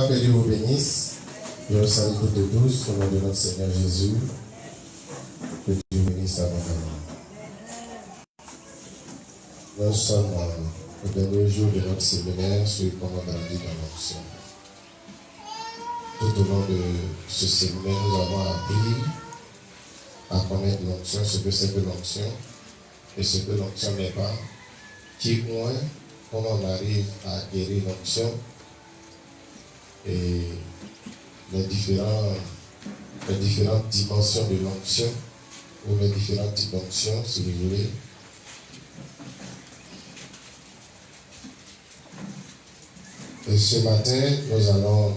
Que Dieu vous bénisse. Je vous salue toutes et tous au nom de notre Seigneur Jésus. Que Dieu vous bénisse abondamment. Nous sommes au dernier jour de notre séminaire sur comment grandir dans l'onction. Tout au long de ce séminaire, nous avons appris à connaître l'onction, ce que c'est que l'onction et ce que l'onction n'est pas, qui moins, comment on arrive à acquérir l'onction et les différentes dimensions de l'onction ou les différents types d'onction, si vous voulez. Et ce matin, nous allons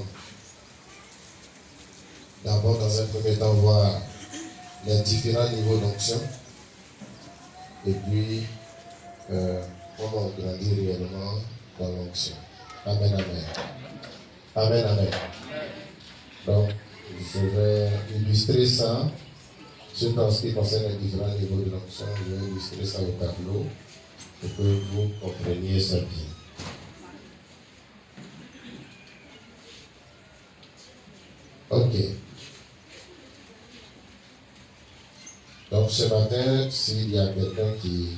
d'abord dans un premier temps voir les différents niveaux d'onction et puis comment grandir réellement dans l'onction. Amen, amen. Amen, amen. Donc, je vais illustrer ça, surtout en ce qui concerne les différents niveaux de l'onction. Je vais illustrer ça au tableau pour que vous compreniez ça bien. Ok. Donc, ce matin, s'il y a quelqu'un qui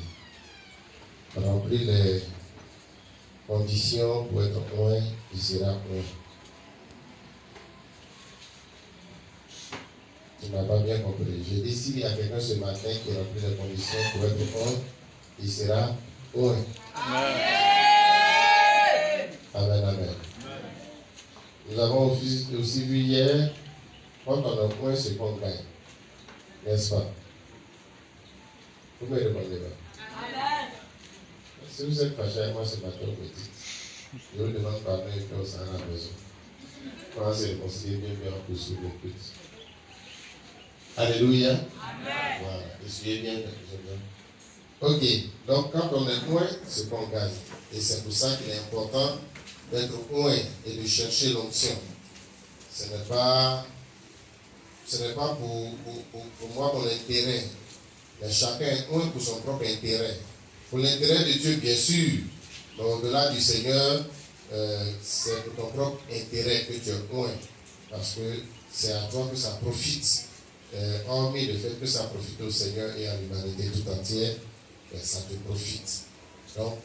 remplit les conditions pour être loin, il sera loin. Tu n'as pas bien compris. Je dis, s'il y a quelqu'un ce matin qui remplit les conditions pour être loin, il sera loin. Amen. Amen, amen. Nous avons aussi vu hier, quand on est loin, c'est qu'on gagne. N'est-ce pas? Vous me répondez pas. Amen. Si vous êtes fâché avec moi ce matin, vous me dites. Je vous demande pardon et puis on s'en à la maison. Comment c'est réconcilié bien pour suivre le culte. Alléluia. Amen. Voilà, essuyez bien. Ok, donc quand on est loin, c'est qu'on gagne. Et c'est pour ça qu'il est important d'être loin et de chercher l'onction. Ce n'est pas pour moi mon intérêt. Mais chacun est loin pour son propre intérêt. Pour l'intérêt de Dieu, bien sûr. Mais au-delà du Seigneur, c'est pour ton propre intérêt que tu es loin. Parce que c'est à toi que ça profite. Hormis le fait que ça profite au Seigneur et à l'humanité tout entière, ça te profite. Donc,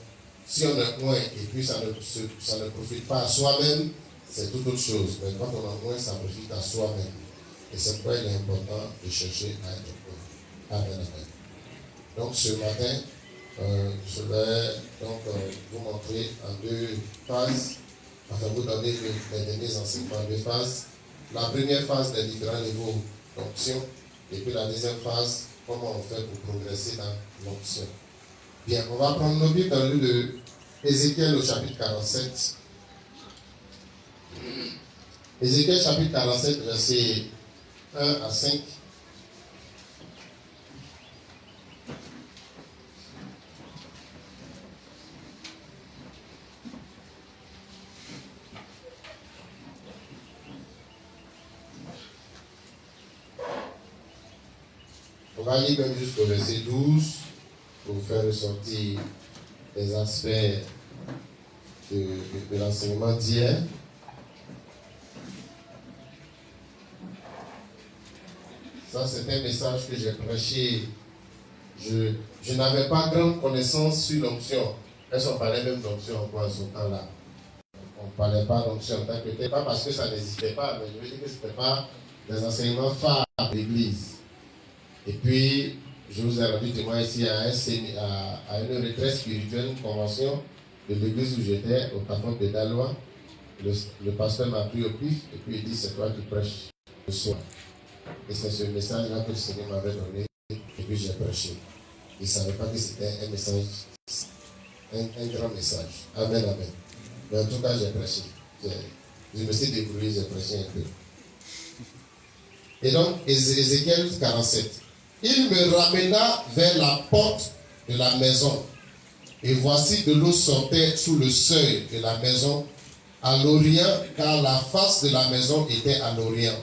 si on est loin et puis ça ne profite pas à soi-même, c'est toute autre chose. Mais quand on est loin, ça profite à soi-même. Et c'est pourquoi il est important de chercher à être loin. Amen, amen. Donc, ce matin, je vais donc vous montrer en deux phases, enfin vous donner les derniers enseignements en deux phases. La première phase des différents niveaux d'onction, et puis la deuxième phase, comment on fait pour progresser dans l'onction. Bien, on va prendre nos Bibles dans le livre de Ézéchiel au chapitre 47. Ézéchiel chapitre 47, versets 1 à 5. On va lire même jusqu'au verset 12 pour faire ressortir les aspects de l'enseignement d'hier. Ça, c'est un message que j'ai prêché. Je n'avais pas grande connaissance sur l'onction. Est-ce qu'on parlait même d'onction encore à ce temps-là? On ne parlait pas d'onction en tant que tel, pas parce que ça n'existait pas, mais je veux dire que ce n'était pas des enseignements phares de l'Église. Et puis, je vous ai rendu témoin ici à une retraite spirituelle, une convention de l'église où j'étais, au Café de Dalois. Le pasteur m'a pris au pif et puis il dit, c'est toi qui prêches ce soir. Et c'est ce message-là que le Seigneur m'avait donné et puis j'ai prêché. Il ne savait pas que c'était un message, un grand message. Amen, amen. Mais en tout cas, j'ai prêché. Je me suis débrouillé, j'ai prêché un peu. Et donc, Ézéchiel 47. Il me ramena vers la porte de la maison. Et voici de l'eau sortait sous le seuil de la maison à l'orient, car la face de la maison était à l'orient.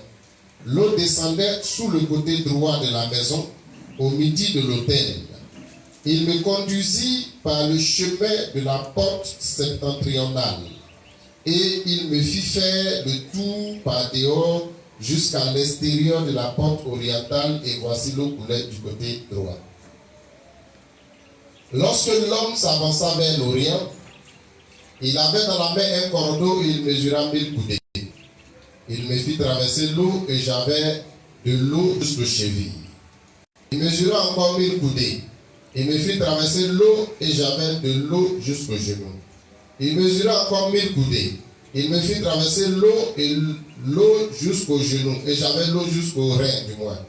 L'eau descendait sous le côté droit de la maison au midi de l'autel. Il me conduisit par le chemin de la porte septentrionale et il me fit faire le tour par dehors jusqu'à l'extérieur de la porte orientale et voici l'eau coulait du côté droit. Lorsque l'homme s'avança vers l'Orient, il avait dans la main un cordeau et il mesura 1000 coudées. Il me fit traverser l'eau et j'avais de l'eau jusqu'aux chevilles. Il mesura encore 1000 coudées. Il me fit traverser l'eau et j'avais de l'eau jusqu'aux genoux. Il mesura encore 1000 coudées. Il me fit traverser l'eau et l'eau jusqu'aux genoux et j'avais l'eau jusqu'aux reins du moins.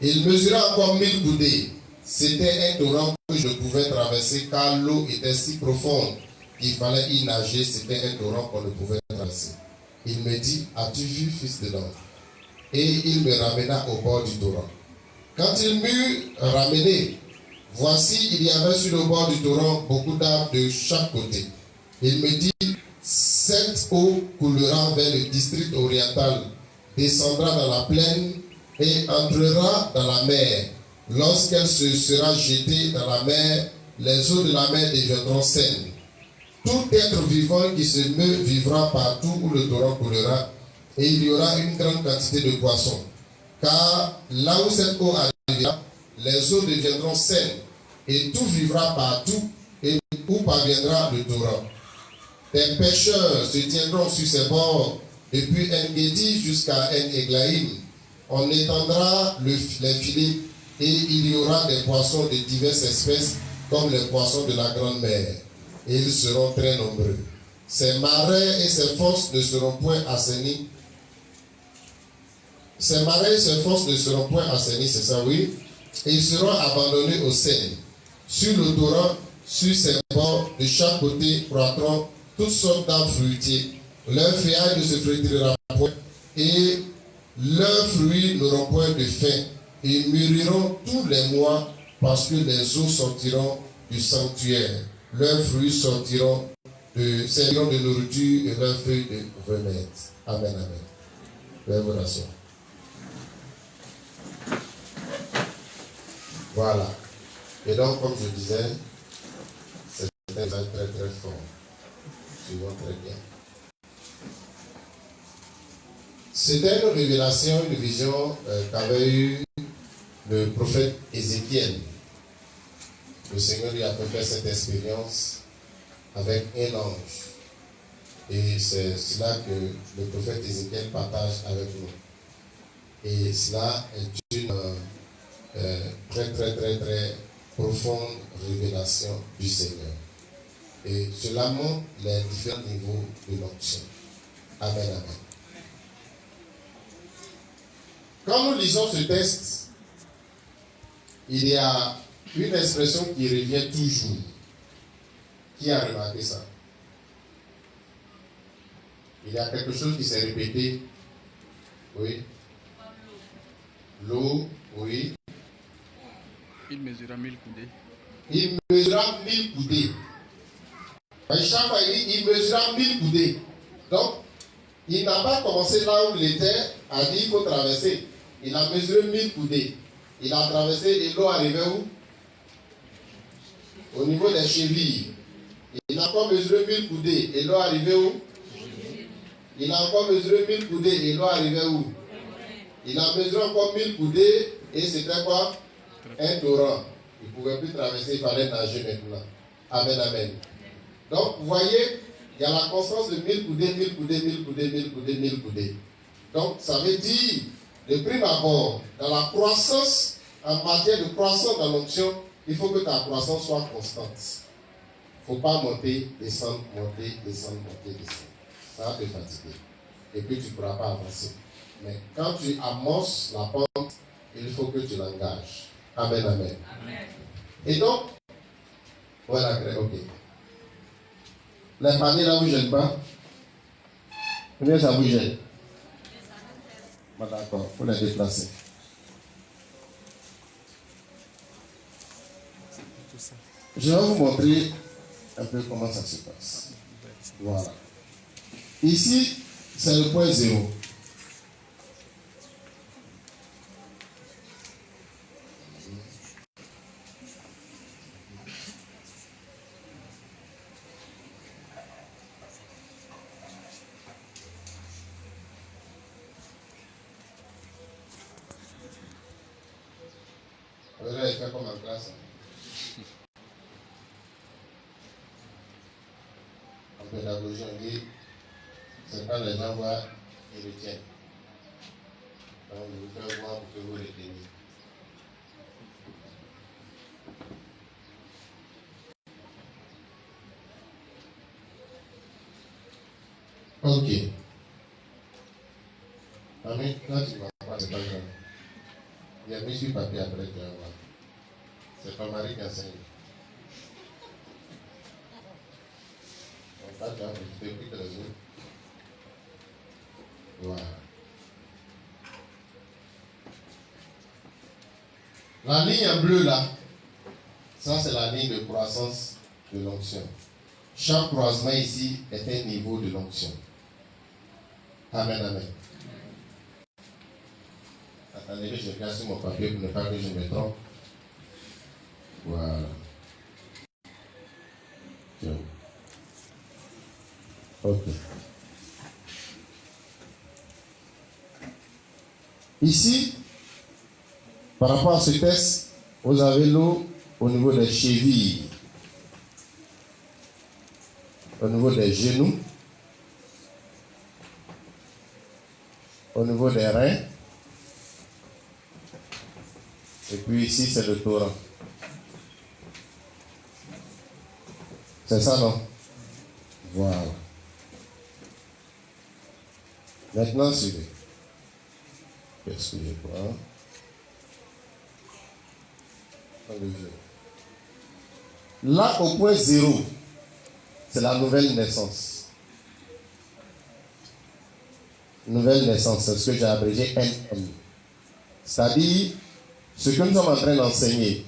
Il mesura encore 1000 coudées. C'était un torrent que je pouvais traverser car l'eau était si profonde qu'il fallait y nager. C'était un torrent qu'on ne pouvait traverser. Il me dit, as-tu vu, fils de l'homme? Et il me ramena au bord du torrent. Quand il m'eut ramené, voici, il y avait sur le bord du torrent beaucoup d'arbres de chaque côté. Il me dit, cette eau coulera vers le district oriental, descendra dans la plaine et entrera dans la mer. Lorsqu'elle se sera jetée dans la mer, les eaux de la mer deviendront saines. Tout être vivant qui se meut vivra partout où le torrent coulera, et il y aura une grande quantité de poissons. Car là où cette eau arrivera, les eaux deviendront saines, et tout vivra partout, et où parviendra le torrent. Des pêcheurs se tiendront sur ses bords, depuis En-Gedi jusqu'à En-Eglaïm. On étendra les filets, et il y aura des poissons de diverses espèces, comme les poissons de la grande mer. Et ils seront très nombreux. Ces marais et ces fosses ne seront point assainis. Ces marais et ces fosses ne seront point assainis, c'est ça, oui. Et ils seront abandonnés au sel. Sur le torrent, sur ses bords, de chaque côté, croîtront toutes sortes d'arbres fruitiers. Leur feuillage ne se flétrira point, et leurs fruits n'auront point de fin. Ils mûriront tous les mois, parce que les eaux sortiront du sanctuaire. Leurs fruits serviront de nourriture et leurs feuilles de remède. Amen, amen. Veuillez vous rasseoir. Voilà. Et donc, comme je disais, c'est un message très très fort. Suivons très bien. C'était une révélation, une vision qu'avait eu le prophète Ézéchiel. Le Seigneur lui a fait faire cette expérience avec un ange. Et c'est cela que le prophète Ézéchiel partage avec nous. Et cela est une très très très très profonde révélation du Seigneur. Et cela montre les différents niveaux de l'onction. Amen, amen. Quand nous lisons ce texte, il y a une expression qui revient toujours. Qui a remarqué ça? Il y a quelque chose qui s'est répété. Oui. L'eau, oui. Il mesura 1000 coudées. Il mesura 1000 coudées. Chaque fois, il mesura 1000 coudées. Donc, il n'a pas commencé là où il était, a dit il faut traverser. Il a mesuré 1000 coudées. Il a traversé et l'eau arrivait où? Au niveau des chevilles. Il a encore mesuré 1000 coudées et l'eau arrivait où? Il a encore mesuré 1000 coudées et l'eau arrivait où? Il a mesuré encore 1000 coudées et c'était quoi? Un torrent. Il ne pouvait plus traverser, il fallait nager maintenant. Amen, amen. Donc, vous voyez, il y a la constance de 1000 coudées, 1000 coudées, 1000 coudées, 1000 coudées, 1000 coudées. Donc, ça veut dire, de prime abord, dans la croissance, en matière de croissance dans l'onction, il faut que ta croissance soit constante. Il ne faut pas monter, descendre, monter, descendre, monter, descendre. Ça va te fatiguer. Et puis tu ne pourras pas avancer. Mais quand tu amorces la pente, il faut que tu l'engages. Amen, amen. Amen. Et donc, voilà, ok. Les paniers là, vous ne gênent pas? Combien ça vous gêne? Bon, d'accord, il faut les déplacer. Je vais vous montrer un peu comment ça se passe. Voilà. Ici, c'est le point 0. Vous allez faire comme en classe. En pédagogie, on dit, c'est quand les gens voient, ils retiennent. Donc, je vous fais voir pour que vous reteniez. Ok. Amen. Quand tu ne vas pas, c'est pas grave. Il y a mis sur papier après, tu vas voir. C'est pas Marie qui enseigne. Donc là, tu vas profiter plus que les autres. Voilà. La ligne en bleu là, ça c'est la ligne de croissance de l'onction. Chaque croisement ici est un niveau de l'onction. Amen, amen. Attendez que je regarde sur mon papier pour ne pas que je me trompe. Voilà. Tiens. Ok. Ici, par rapport à ce test, vous avez l'eau au niveau des chevilles, au niveau des genoux, au niveau des reins, et puis ici c'est le torrent. C'est ça, non? Voilà. Maintenant, suivez. Qu'est-ce que je vois? Là, au point 0, c'est la nouvelle naissance. Nouvelle naissance, c'est ce que j'ai abrégé NN. C'est-à-dire, ce que nous sommes en train d'enseigner,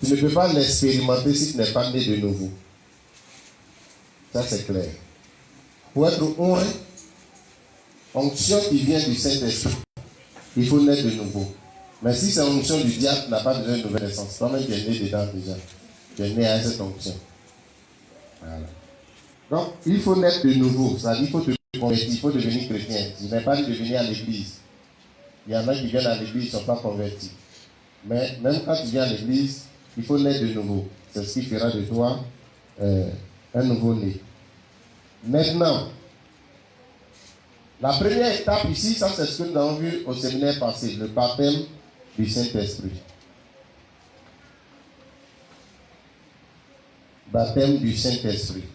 tu ne peux pas l'expérimenter si tu n'es pas né de nouveau. Ça, c'est clair. Pour être un, onction qui vient du Saint-Esprit, il faut naître de nouveau. Mais si c'est l'onction du diable, tu n'as pas besoin de nouvelle naissance. Toi-même, tu es né dedans déjà. Tu es né à cette onction. Voilà. Donc, il faut naître de nouveau. C'est-à-dire qu'il faut te convertir, il faut devenir chrétien. Je n'ai pas dit de venir à l'église. Il y en a qui viennent à l'église, ils ne sont pas convertis. Mais même quand tu viens à l'église, il faut naître de nouveau. C'est ce qui fera de toi un nouveau-né. Maintenant, la première étape ici, ça c'est ce que nous avons vu au séminaire passé, le baptême du Saint-Esprit. Baptême du Saint-Esprit.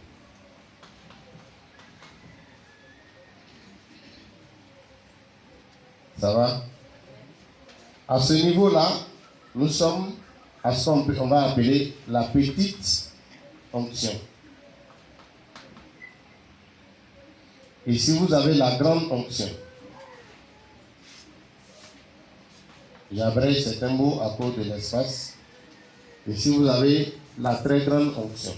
Ça va? À ce niveau-là, nous sommes à ce qu'on va appeler la petite onction. Ici, vous avez la grande onction. J'abrège certains mots à cause de l'espace. Ici, vous avez la très grande onction.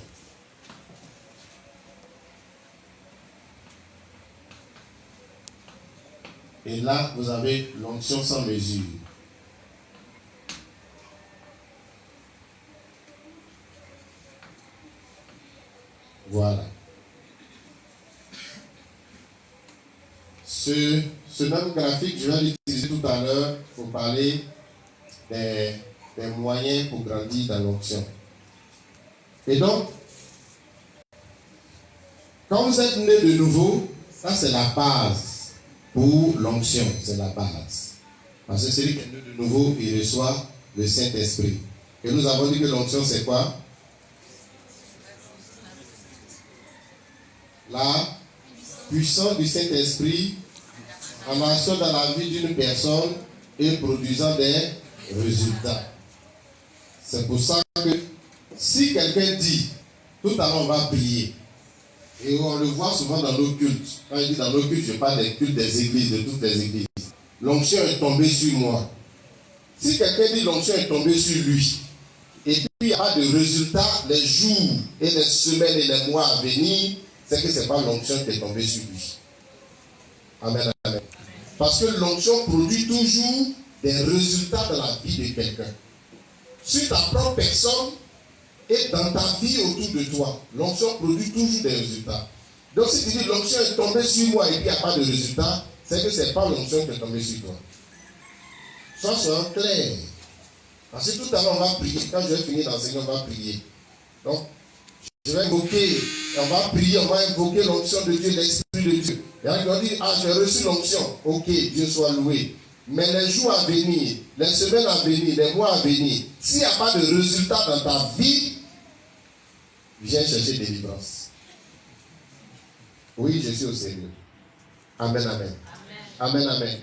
Et là, vous avez l'onction sans mesure. Voilà. Ce même graphique, je vais l'utiliser tout à l'heure pour parler des moyens pour grandir dans l'onction. Et donc, quand vous êtes né de nouveau, ça c'est la base pour l'onction, c'est la base. Parce que celui qui est né de nouveau, il reçoit le Saint-Esprit. Et nous avons dit que l'onction c'est quoi? La puissance du Saint-Esprit en action dans la vie d'une personne et produisant des résultats. C'est pour ça que si quelqu'un dit, tout à l'heure on va prier, et on le voit souvent dans nos cultes. Quand je dis dans nos cultes, je parle des cultes des églises, de toutes les églises. L'onction est tombée sur moi. Si quelqu'un dit l'onction est tombée sur lui, et puis il n'y a pas de résultat les jours et les semaines et les mois à venir, c'est que ce n'est pas l'onction qui est tombée sur lui. Amen, amen. Parce que l'onction produit toujours des résultats dans la vie de quelqu'un. Sur ta propre personne et dans ta vie autour de toi, l'onction produit toujours des résultats. Donc si tu dis l'onction est tombée sur moi et puis il n'y a pas de résultat, c'est que ce n'est pas l'onction qui est tombée sur toi. Sois clair. Parce que tout à l'heure, on va prier. Quand je vais finir d'enseigner, on va prier. Donc, je vais invoquer, on va prier, on va invoquer l'onction de Dieu, l'Esprit de Dieu. Il y en a qui vont dire, ah, j'ai reçu l'onction. Ok, Dieu soit loué. Mais les jours à venir, les semaines à venir, les mois à venir, s'il n'y a pas de résultat dans ta vie, viens chercher délivrance. Oui, je suis au sérieux. Amen, amen. Amen, amen.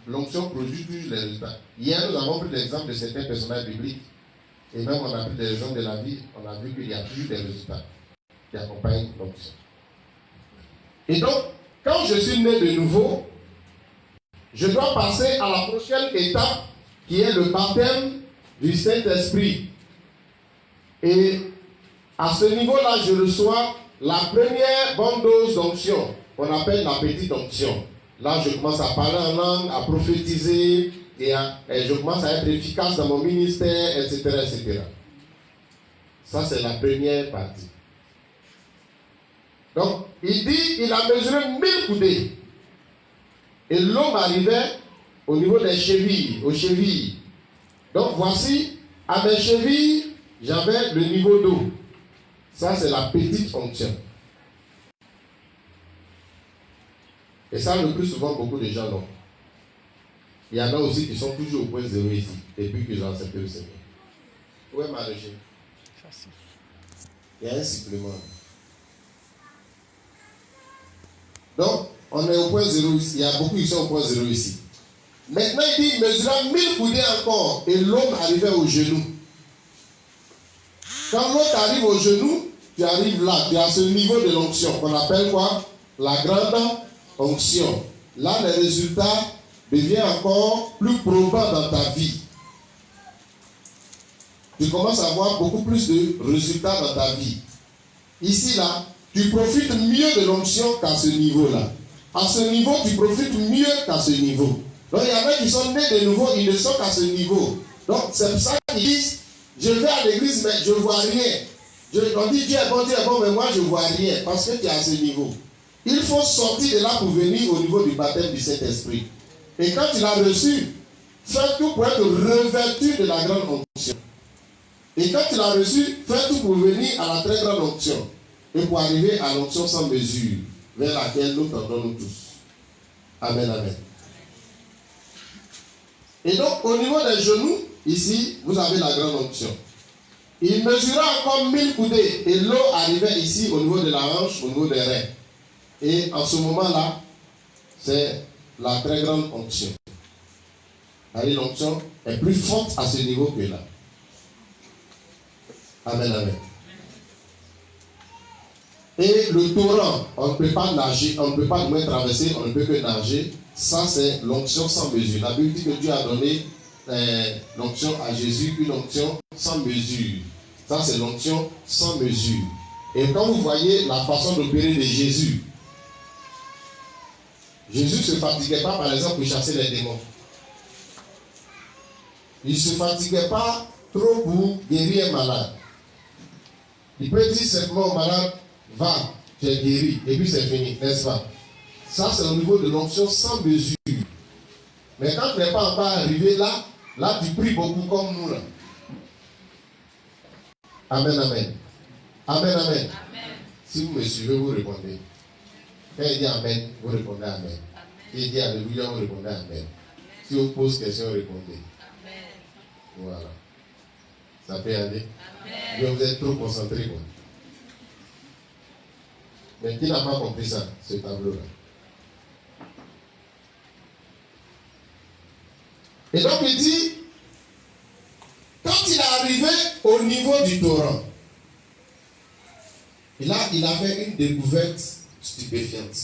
L'onction produit toujours les résultats. Hier, nous avons pris l'exemple de certains personnages bibliques. Et même on a pris des exemples de la vie. On a vu qu'il y a toujours des résultats qui accompagnent l'onction. Et donc, quand je suis né de nouveau, je dois passer à la prochaine étape qui est le baptême du Saint-Esprit. Et à ce niveau-là, je reçois la première bonne dose d'onction, qu'on appelle la petite onction. Là, je commence à parler en langue, à prophétiser, et je commence à être efficace dans mon ministère, etc., etc. Ça, c'est la première partie. Donc, il dit, il a mesuré 1000 coudées. Et l'eau m'arrivait au niveau des chevilles, aux chevilles. Donc, voici, à mes chevilles, j'avais le niveau d'eau. Ça, c'est la petite onction. Et ça, le plus souvent, beaucoup de gens l'ont. Il y en a aussi qui sont toujours au point zéro ici, depuis qu'ils ont accepté le Seigneur. Où est ma régie? Il y a un supplément. Donc, on est au point zéro ici. Il y a beaucoup qui sont au point zéro ici. Maintenant, il dit, il mesura 1000 coudées encore, et l'eau arrivait au genou. Quand l'eau t'arrive au genou, tu arrives là, tu as ce niveau de l'onction, qu'on appelle quoi? La grande onction. Là, les résultats deviennent encore plus probants dans ta vie. Tu commences à avoir beaucoup plus de résultats dans ta vie. Ici, là, tu profites mieux de l'onction qu'à ce niveau-là. À ce niveau, tu profites mieux qu'à ce niveau. Donc, il y en a qui sont nés de nouveau, ils ne sont qu'à ce niveau. Donc, c'est pour ça qu'ils disent, je vais à l'église, mais je ne vois rien. On dit Dieu est bon, mais moi je ne vois rien, parce que tu es à ce niveau. Il faut sortir de là pour venir au niveau du baptême du Saint-Esprit. Et quand tu l'as reçu, fais tout pour être revêtu de la grande onction. Et quand tu l'as reçu, fais tout pour venir à la très grande onction. Et pour arriver à l'onction sans mesure, vers laquelle nous tendons nous tous. Amen, amen. Et donc, au niveau des genoux, ici, vous avez la grande onction. Il mesura encore 1000 coudées et l'eau arrivait ici au niveau de la hanche, au niveau des reins. Et en ce moment-là, c'est la très grande onction. L'onction est plus forte à ce niveau que là. Amen, amen. Et le torrent, on ne peut pas nager, on ne peut pas nous traverser, on ne peut que nager. Ça, c'est l'onction sans mesure. La Bible dit que Dieu a donné l'onction à Jésus, une onction sans mesure. Ça, c'est l'onction sans mesure. Et quand vous voyez la façon d'opérer de Jésus, Jésus ne se fatiguait pas, par exemple, pour chasser les démons. Il ne se fatiguait pas trop pour guérir un malade. Il peut dire simplement au malade, va, tu es guéri, et puis c'est fini, n'est-ce pas? Ça, c'est au niveau de l'onction sans mesure. Mais quand tu n'es pas encore arrivé là, là, tu pries beaucoup comme nous, là. Amen, amen. Amen, amen. Amen. Si vous me suivez, vous répondez. Quand il dit Amen, vous répondez Amen. Si il dit Alléluia, vous répondez Amen. Amen. Si on pose question, vous répondez. Amen. Voilà. Ça peut aller. Amen. Vous êtes trop concentré, quoi. Mais qui n'a pas compris ça, ce tableau-là? Et donc il dit, quand il est arrivé au niveau du torrent, et là il avait une découverte stupéfiante.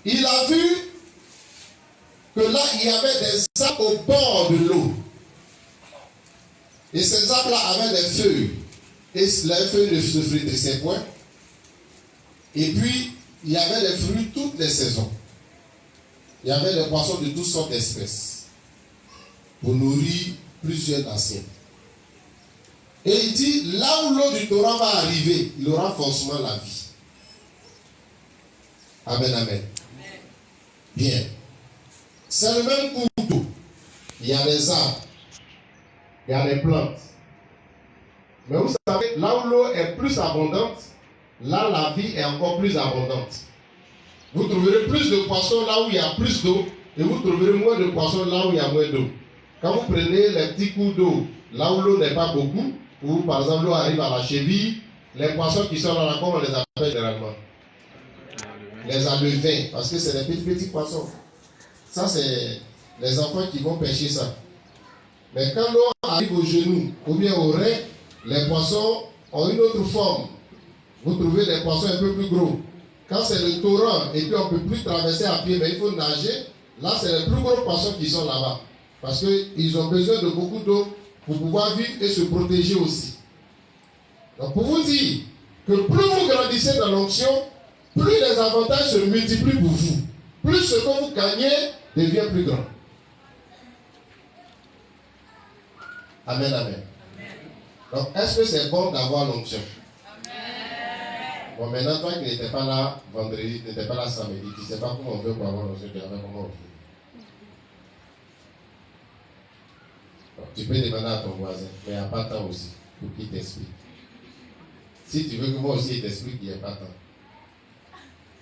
Il a vu que là il y avait des arbres au bord de l'eau. Et ces arbres-là avaient des feuilles. Et les feuilles ne se flétrissaient point. Et puis, il y avait des fruits toutes les saisons. Il y avait des poissons de toutes sortes d'espèces pour nourrir plusieurs nations. Et il dit, là où l'eau du torrent va arriver, il aura forcément la vie. Amen, amen. Bien. C'est le même coup. il y a les arbres, il y a les plantes. Mais vous savez, là où l'eau est plus abondante, là la vie est encore plus abondante. Vous trouverez plus de poissons là où il y a plus d'eau et vous trouverez moins de poissons là où il y a moins d'eau. Quand vous prenez les petits coups d'eau là où l'eau n'est pas beaucoup, ou par exemple l'eau arrive à la cheville, les poissons qui sont là, comment on les appelle généralement? Les alevins, parce que c'est des petits poissons. Ça, c'est les enfants qui vont pêcher ça. Mais quand l'eau arrive aux genoux ou bien aux reins, les poissons ont une autre forme. Vous trouvez des poissons un peu plus gros. Quand c'est le torrent et puis on ne peut plus traverser à pied, mais il faut nager, là, c'est les plus gros poissons qui sont là-bas. Parce qu'ils ont besoin de beaucoup d'eau pour pouvoir vivre et se protéger aussi. Donc, pour vous dire que plus vous grandissez dans l'onction, plus les avantages se multiplient pour vous. Plus ce que vous gagnez devient plus grand. Amen, amen. Donc, est-ce que c'est bon d'avoir l'onction? Bon, maintenant, toi qui n'étais pas là vendredi, tu n'étais pas là samedi, tu ne sais pas comment on veut pour avoir l'onction, tu savais comment on veut. Donc, tu peux demander à ton voisin, mais il n'y a pas de temps aussi pour qu'il t'explique. Si tu veux que moi aussi il t'explique, il n'y a pas de temps.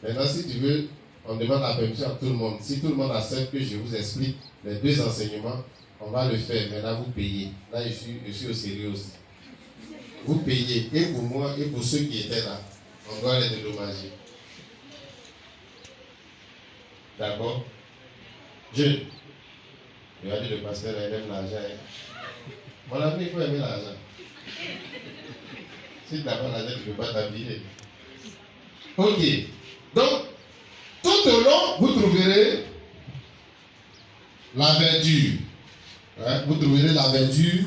Maintenant, si tu veux, on demande la permission à tout le monde. Si tout le monde accepte que je vous explique les deux enseignements, on va le faire. Mais là, vous payez. Là, je suis au sérieux aussi. Vous payez, et pour moi, et pour ceux qui étaient là. On doit les dédommager. D'accord? Dieu. Regardez le pasteur, il aime l'argent. Mon ami, il faut aimer l'argent. Si tu n'as pas l'argent, tu ne peux pas t'habiller. Ok. Donc, tout au long, vous trouverez la verdure. Hein? Vous trouverez la verdure.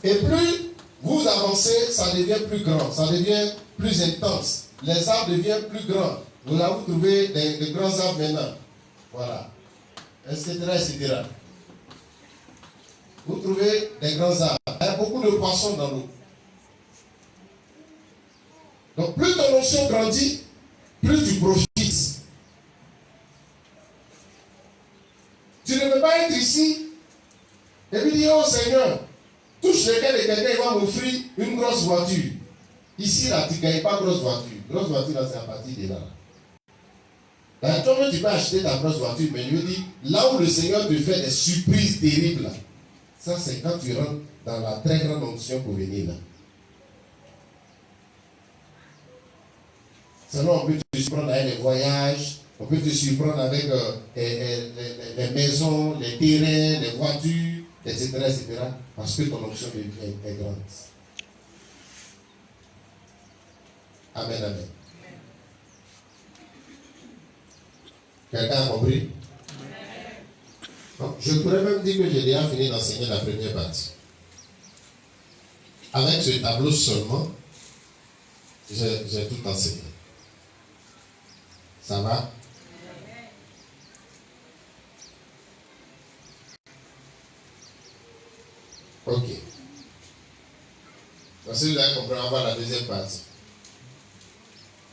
Et plus vous avancez, ça devient plus grand, ça devient plus intense. Les arbres deviennent plus grands. Vous trouvez des grands arbres maintenant. Voilà. Etc., etc. Vous trouvez des grands arbres. Il y a beaucoup de poissons dans l'eau. Donc, plus ton onction grandit, plus tu profites. Tu ne peux pas être ici et puis dire, oh Seigneur, touche le cœur de quelqu'un, il va m'offrir une grosse voiture. Ici, là, tu ne gagnes pas grosse voiture. Grosse voiture, là, c'est à partir de là. Dans toi, tu peux acheter ta grosse voiture, mais je veux dire, là où le Seigneur te fait des surprises terribles, là, ça, c'est quand tu rentres dans la très grande onction pour venir là. Sinon, on peut te surprendre avec les voyages, on peut te surprendre avec les maisons, les terrains, les voitures, etc., etc., parce que ton onction est grande. Amen, amen. Quelqu'un a compris? Donc, je pourrais même dire que j'ai déjà fini d'enseigner la première partie. Avec ce tableau seulement, j'ai tout enseigné. Ça va? Ok. Donc, si vous avez compris, on va voir la deuxième partie.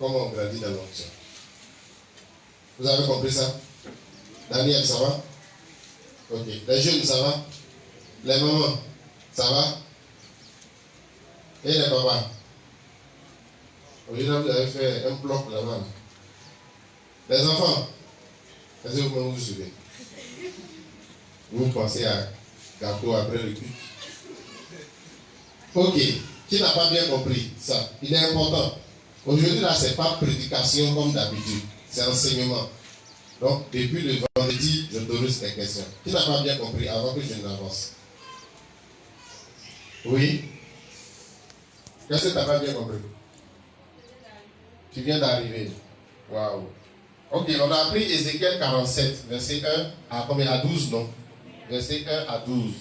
Comment on grandit dans l'onction. Vous avez compris ça? Daniel, ça va? Ok. Les jeunes, ça va? Les mamans, ça va? Et les papas? Aujourd'hui, vous avez fait un bloc là-bas. Les enfants, est-ce que vous vous souvenez? Vous pensez à gâteau après le culte? Ok. Qui n'a pas bien compris ça? Il est important. Aujourd'hui, là, ce n'est pas prédication comme d'habitude. C'est enseignement. Donc, depuis le vendredi, je te pose des questions. Qui n'a pas bien compris avant que je n'avance? Oui? Qu'est-ce que tu n'as pas bien compris? Tu viens d'arriver. Waouh. Ok, on a appris Ézéchiel 47, verset 1 à combien? À 12, non? Verset 1 à 12.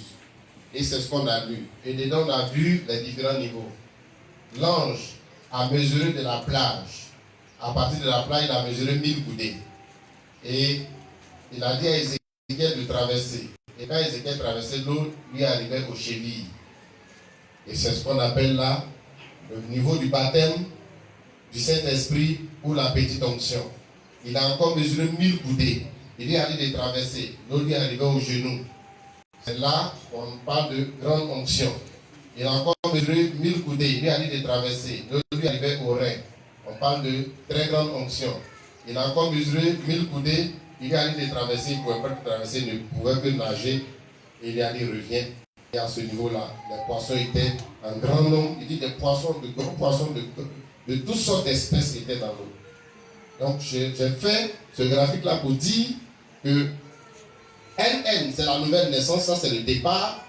Et c'est ce qu'on a lu. Et dedans, on a vu les différents niveaux. L'ange a mesuré de la plage. À partir de la plage, il a mesuré 1000 coudées. Et il a dit à Ézéchiel de traverser. Et quand Ézéchiel traversait, l'eau lui arrivait aux chevilles. Et c'est ce qu'on appelle là le niveau du baptême du Saint-Esprit ou la petite onction. Il a encore mesuré 1000 coudées. Il est allé de traverser. L'eau lui arrivait aux genoux. C'est là qu'on parle de grande onction. Il a encore mesuré 1000 coudées. Il lui a dit de traverser. L'autre lui arrivait au rein. On parle de très grande onction. Il a encore mesuré 1000 coudées. Il lui a dit de traverser. Il ne pouvait pas traverser, il ne pouvait que nager. Et il lui a dit reviens. Et à ce niveau-là, les poissons étaient en grand nombre. Il dit des poissons, de gros poissons, de toutes sortes d'espèces étaient dans l'eau. Donc j'ai fait ce graphique-là pour dire que NN, c'est la nouvelle naissance, ça c'est le départ.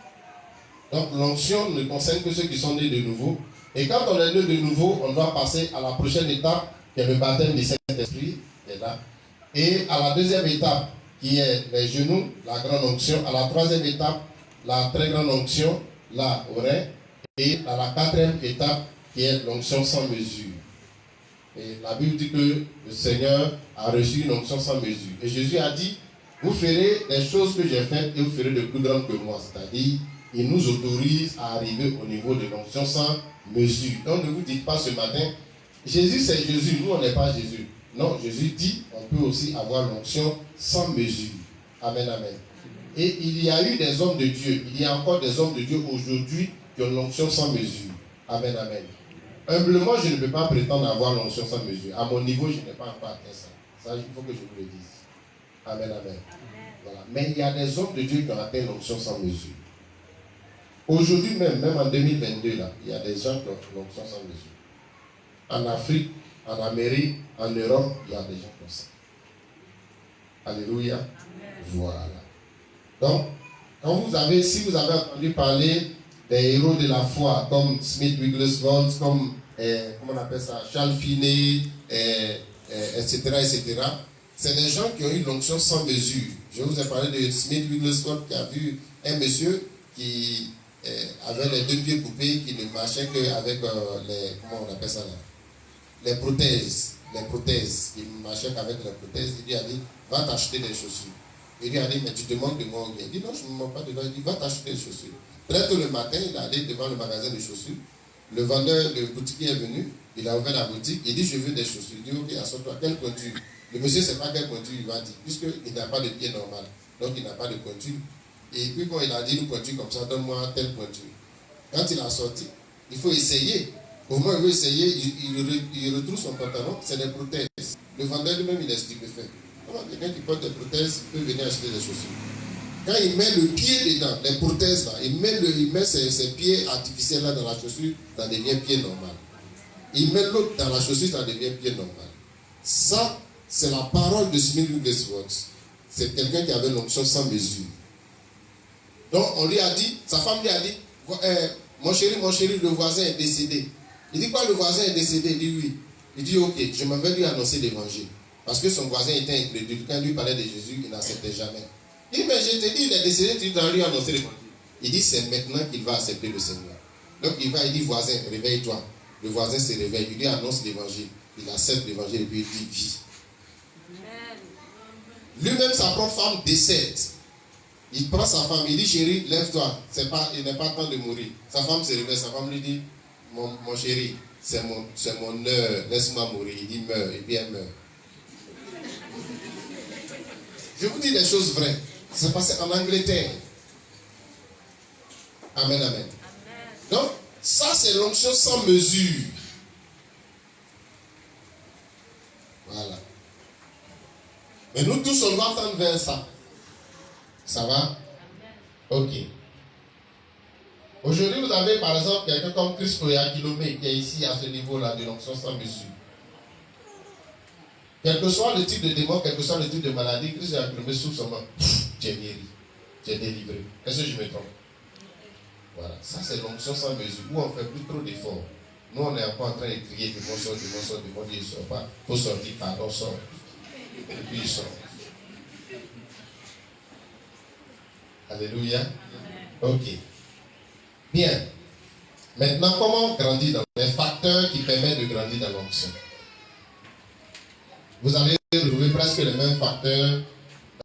Donc l'onction ne concerne que ceux qui sont nés de nouveau. Et quand on est né de nouveau, on doit passer à la prochaine étape, qui est le baptême du Saint-Esprit, qui est là. Et à la deuxième étape, qui est les genoux, la grande onction. À la troisième étape, la très grande onction, là, au rein. Et à la quatrième étape, qui est l'onction sans mesure. Et la Bible dit que le Seigneur a reçu une onction sans mesure. Et Jésus a dit, vous ferez les choses que j'ai faites et vous ferez de plus grandes que moi. C'est-à-dire, il nous autorise à arriver au niveau de l'onction sans mesure. Donc ne vous dites pas ce matin, Jésus c'est Jésus, nous on n'est pas Jésus. Non, Jésus dit, on peut aussi avoir l'onction sans mesure. Amen, amen. Et il y a eu des hommes de Dieu, il y a encore des hommes de Dieu aujourd'hui qui ont l'onction sans mesure. Amen, amen. Humblement, je ne peux pas prétendre avoir l'onction sans mesure. À mon niveau, je n'ai pas encore atteint ça. Ça, il faut que je vous le dise. Amen, amen. Voilà. Mais il y a des hommes de Dieu qui ont atteint l'onction sans mesure. Aujourd'hui même en 2022, là, il y a des gens qui ont l'onction sans mesure. En Afrique, en Amérique, en Europe, il y a des gens comme ça. Alléluia. Amen. Voilà. Donc, si vous avez entendu parler des héros de la foi, comme Smith Wigglesworth, comme, comment on appelle ça, Charles Finney, etc., etc., c'est des gens qui ont eu l'onction sans mesure. Je vous ai parlé de Smith Wigglesworth qui a vu un monsieur qui avait les deux pieds coupés, qui ne marchait qu'avec les, comment on appelle ça là, les prothèses, qui ne marchait qu'avec les prothèses. Il lui a dit, va t'acheter des chaussures. Il lui a dit, mais tu te manques de moi. Il dit, non, je ne me manque pas de toi. Il dit, va t'acheter des chaussures. Très tôt le matin, il est allé devant le magasin de chaussures. Le vendeur, le boutiquier est venu, il a ouvert la boutique, il dit, je veux des chaussures. Il dit, ok, assois-toi, quelle pointure? Le monsieur ne sait pas quelle pointure il va dire, puisqu'il n'a pas de pied normal. Donc il n'a pas de pointure. Et puis quand il a dit une pointure comme ça, donne-moi telle pointure. Quand il a sorti, il faut essayer. Au moins il veut essayer, il retrouve son pantalon, c'est des prothèses. Le vendeur lui-même, il est stupéfait. Comment quelqu'un qui porte des prothèses peut venir acheter des chaussures? Quand il met le pied dedans, les prothèses là, il met ses pieds artificiels là dans la chaussure, ça devient pied normal. Il met l'autre dans la chaussure, ça devient pied normal. Ça, c'est la parole de Smith Wigglesworth. C'est quelqu'un qui avait l'onction sans mesure. Donc on lui a dit, sa femme lui a dit, mon chéri, le voisin est décédé. Il dit quoi, le voisin est décédé? Il dit oui. Il dit ok, je m'en vais lui annoncer l'évangile. Parce que son voisin était incrédule. Quand il lui parlait de Jésus, il n'acceptait jamais. Il dit, mais je te dis, il est décédé, tu dois lui annoncer l'évangile. Il dit, c'est maintenant qu'il va accepter le Seigneur. Donc il va, il dit, voisin, réveille-toi. Le voisin se réveille, il lui annonce l'évangile. Il accepte l'évangile et puis il dit, vis. Lui-même, sa propre femme décède. Il prend sa femme, il dit, chérie, lève-toi. Il n'est pas temps de mourir. Sa femme se réveille, sa femme lui dit, mon chéri, c'est mon heure, laisse-moi mourir. Il dit, meurs, et puis elle meurt. Je vous dis des choses vraies. C'est passé en Angleterre. Amen, amen. Donc, ça c'est l'onction sans mesure. Voilà. Mais nous tous, on doit tendre vers ça. Ça va? Ok. Aujourd'hui, vous avez par exemple quelqu'un comme Chris Oyakilome qui est ici à ce niveau-là de l'onction sans mesure. Quel que soit le type de démon, quel que soit le type de maladie, Chris Oyakilome souffle seulement. Tu es guéri. Tu es délivré. Est-ce que je me trompe? Voilà. Ça, c'est l'onction sans mesure. Où on ne fait plus trop d'efforts. Nous, on est encore en train de crier démon sort, démon sort, démon il ne sort pas. Il faut sortir, pardon, sort. Et puis il sort. Alléluia. Ok. Bien. Maintenant, comment grandir dans les facteurs qui permettent de grandir dans l'onction? Vous allez retrouver presque les mêmes facteurs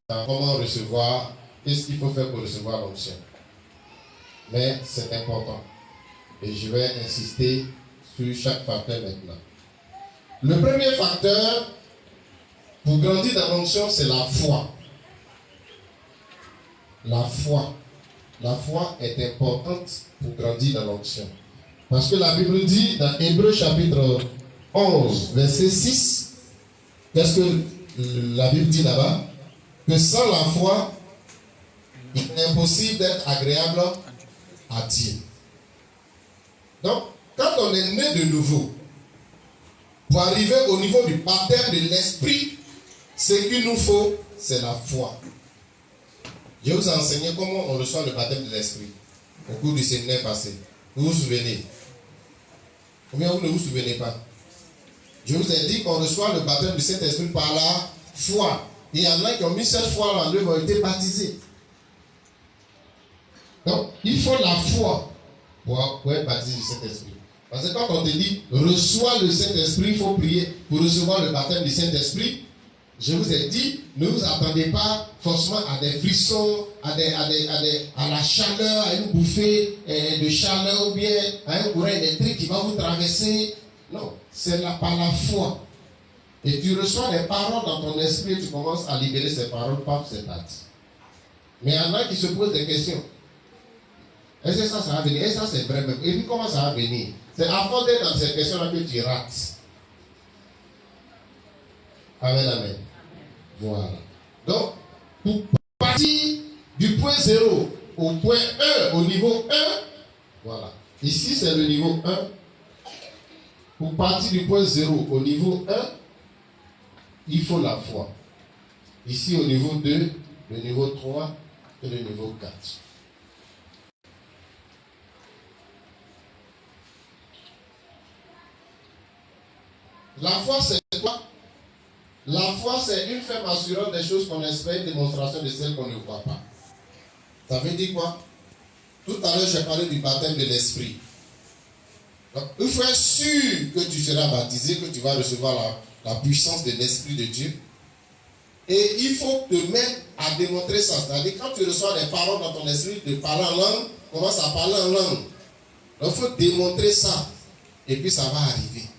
dans comment recevoir, qu'est-ce qu'il faut faire pour recevoir l'onction. Mais c'est important. Et je vais insister sur chaque facteur maintenant. Le premier facteur pour grandir dans l'onction, c'est la foi. La foi. La foi est importante pour grandir dans l'onction. Parce que la Bible dit dans Hébreux chapitre 11, verset 6, qu'est-ce que la Bible dit là-bas? Que sans la foi, il est impossible d'être agréable à Dieu. Donc, quand on est né de nouveau, pour arriver au niveau du baptême de l'esprit, ce qu'il nous faut, c'est la foi. Je vous ai enseigné comment on reçoit le baptême de l'esprit au cours du séminaire passé. Vous vous souvenez? Ou bien vous ne vous souvenez pas? Je vous ai dit qu'on reçoit le baptême du Saint-Esprit par la foi. Et il y en a qui ont mis cette foi en eux, ont été baptisés. Donc, il faut la foi pour être baptisé du Saint-Esprit. Parce que quand on te dit reçois le Saint-Esprit, il faut prier pour recevoir le baptême du Saint-Esprit. Je vous ai dit, ne vous attendez pas forcément à des frissons, à la chaleur, à une bouffée de chaleur ou bien à un courant électrique qui va vous traverser. Non, c'est par la foi. Et tu reçois des paroles dans ton esprit et tu commences à libérer ces paroles par ces dates. Mais il y en a qui se posent des questions. Est-ce que ça va venir? Est-ce que ça c'est vrai même? Et puis comment ça va venir? C'est à force d'être dans ces questions-là que tu rates. Amen, amen. Voilà. Donc, pour partir du point 0 au point 1, au niveau 1, voilà. Ici, c'est le niveau 1. Pour partir du point 0 au niveau 1, il faut la foi. Ici, au niveau 2, le niveau 3 et le niveau 4. La foi, c'est quoi? La foi, c'est une ferme assurance des choses qu'on espère, une démonstration de celles qu'on ne voit pas. Ça veut dire quoi? Tout à l'heure, j'ai parlé du baptême de l'esprit. Donc, il faut être sûr que tu seras baptisé, que tu vas recevoir la puissance de l'Esprit de Dieu. Et il faut te mettre à démontrer ça. C'est-à-dire, quand tu reçois des paroles dans ton esprit, de parler en langue, commence à parler en langue. Donc, il faut démontrer ça. Et puis, ça va arriver.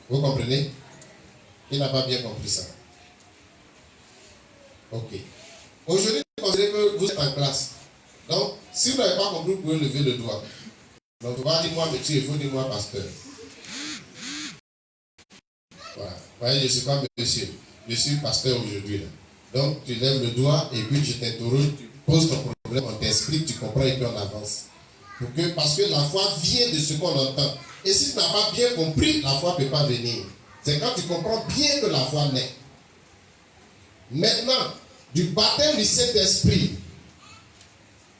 Vous comprenez? Il n'a pas bien compris ça. Ok. Aujourd'hui, considérez que vous êtes en classe. Donc, si vous n'avez pas compris, vous pouvez lever le doigt. Donc, il ne faut pas dire moi monsieur, il faut dire moi pasteur. Voilà. Vous voyez, je ne suis pas monsieur. Je suis pasteur aujourd'hui. Donc, tu lèves le doigt et puis je t'interroge, tu poses ton problème, on t'explique, tu comprends et puis on avance. Parce que la foi vient de ce qu'on entend. Et si tu n'as pas bien compris, la foi ne peut pas venir. C'est quand tu comprends bien que la foi naît. Maintenant, du baptême du Saint-Esprit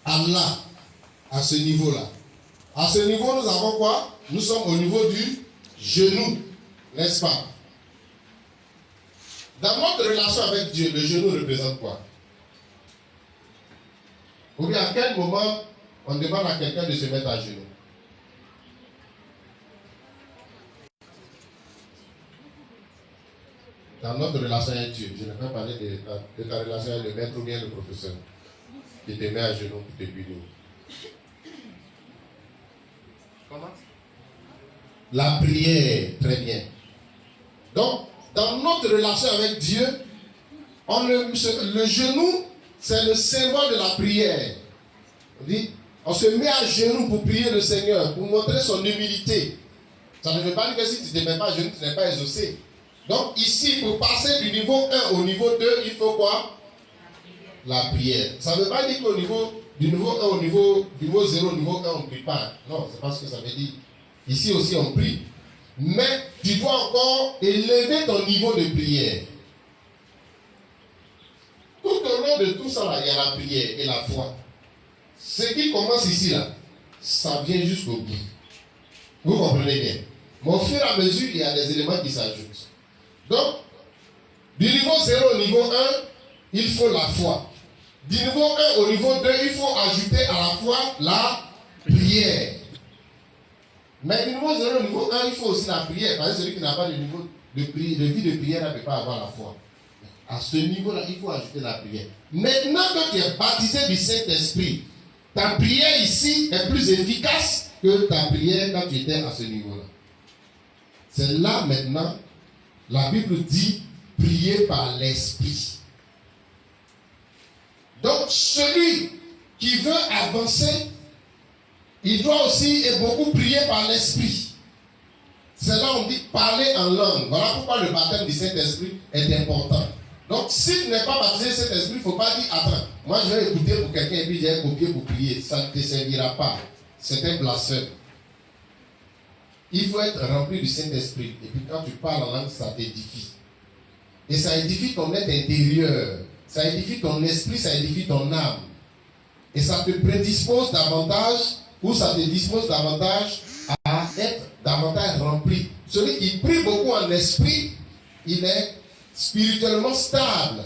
à ce niveau-là. À ce niveau, nous avons quoi? Nous sommes au niveau du genou, n'est-ce pas? Dans notre relation avec Dieu, le genou représente quoi? Ou bien à quel moment on demande à quelqu'un de se mettre à genoux? Dans notre relation avec Dieu, je ne vais pas parler de ta relation avec le maître ou bien le professeur qui te met à genoux pour te punir. Comment? La prière, très bien. Donc, dans notre relation avec Dieu, le genou, c'est le symbole de la prière. On se met à genoux pour prier le Seigneur, pour montrer son humilité. Ça ne veut pas dire que si tu ne te mets pas à genoux, tu n'es pas exaucé. Donc ici, pour passer du niveau 1 au niveau 2, il faut quoi? La prière. Ça ne veut pas dire qu'au niveau du niveau 1 au niveau 0, au niveau 1, on ne prie pas. Non, c'est pas ce que ça veut dire. Ici aussi, on prie. Mais tu dois encore élever ton niveau de prière. Tout au long de tout ça, là, il y a la prière et la foi. Ce qui commence ici, là, ça vient jusqu'au bout. Vous comprenez bien. Mais au fur et à mesure, il y a des éléments qui s'ajoutent. Donc, du niveau 0 au niveau 1, il faut la foi. Du niveau 1 au niveau 2, il faut ajouter à la foi la prière. Mais du niveau 0 au niveau 1, il faut aussi la prière. Parce que celui qui n'a pas de niveau de vie de prière ne peut pas avoir la foi. À ce niveau-là, il faut ajouter la prière. Maintenant que tu es baptisé du Saint-Esprit, ta prière ici est plus efficace que ta prière quand tu étais à ce niveau-là. C'est là maintenant, la Bible dit, prier par l'Esprit. Donc, celui qui veut avancer, il doit aussi et beaucoup prier par l'esprit. C'est là on dit parler en langue. Voilà pourquoi le baptême du Saint-Esprit est important. Donc, s'il n'est pas baptisé du Saint-Esprit, il ne faut pas dire, attends, moi je vais écouter pour quelqu'un et puis j'ai copié pour prier. Ça ne te servira pas. C'est un blasphème. Il faut être rempli du Saint-Esprit. Et puis quand tu parles en langue, ça t'édifie. Et ça édifie ton être intérieur. Ça édifie ton esprit, ça édifie ton âme. Et ça te prédispose davantage, ou ça te dispose davantage à être davantage rempli. Celui qui prie beaucoup en esprit, il est spirituellement stable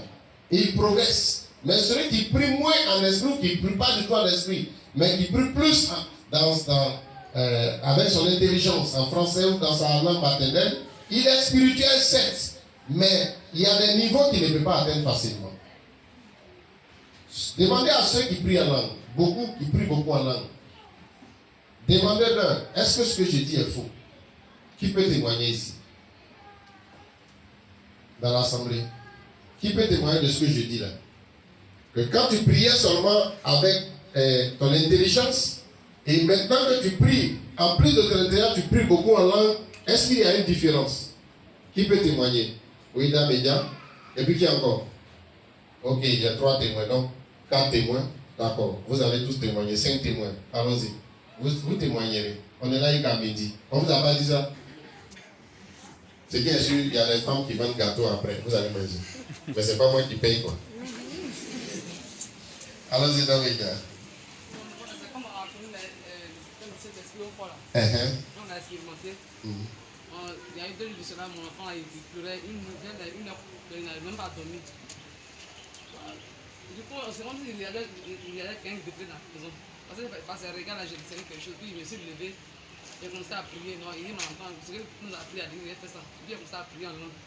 et il progresse. Mais celui qui prie moins en esprit, ou qui ne prie pas du tout en esprit, mais qui prie plus avec son intelligence en français ou dans sa langue maternelle, il est spirituel certes, mais il y a des niveaux qu'il ne peut pas atteindre facilement. Demandez à ceux qui prient en langue, beaucoup qui prient beaucoup en langue. Demandez-leur, est-ce que ce que je dis est faux? Qui peut témoigner ici? Dans l'assemblée. Qui peut témoigner de ce que je dis là? Que quand tu priais seulement avec ton intelligence, et maintenant que tu pries, en plus de ton intérieur, tu pries beaucoup en langue, est-ce qu'il y a une différence? Qui peut témoigner? Oui, dans médias. Et puis qui encore? Ok, il y a 3 témoins. Donc, 4 témoins. D'accord. Vous avez tous témoigné. 5 témoins. Allons-y. Vous témoignerez. On est là jusqu'à midi. On vous a pas dit ça? C'est bien sûr, il y a les femmes qui vendent gâteau après. Vous allez manger. Mais c'est pas moi qui paye quoi. Allons-y dans les gars. On a expérimenté. Il y a eu 2 jours de cela, mon enfant il pleurait, il n'avait même pas dormi. Du coup, c'est comme s'il y avait quelqu'un qui était dans la maison. Parce que regarde là, j'ai dit quelque chose, puis je me suis levé, j'ai commencé à prier. Non, il dit, mon enfant, ce que nous a appris à dire, il a fait ça. Puis il a commencé à prier en langue.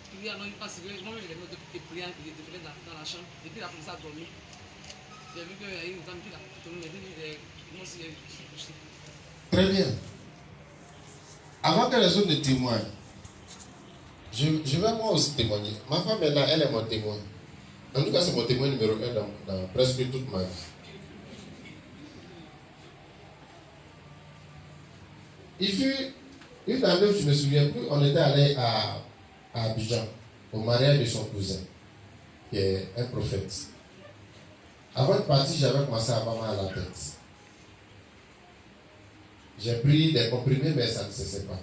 Puis il pense que moi, je l'ai mis de prier, il était dans la chambre, et puis il a commencé à dormir. J'ai vu qu'il y a une dame qui l'a tourné, mais moi aussi, je suis couché. Très bien. Avant que les autres ne témoignent, je vais moi aussi témoigner. Ma femme est là, elle est mon témoin. En tout cas, c'est mon témoin numéro 1 dans presque toute ma vie. Il fut une année, je ne me souviens plus, on était allé à Abidjan, au mariage de son cousin, qui est un prophète. Avant de partir, j'avais commencé à avoir mal à la tête. J'ai pris des comprimés, mais ça ne cessait pas.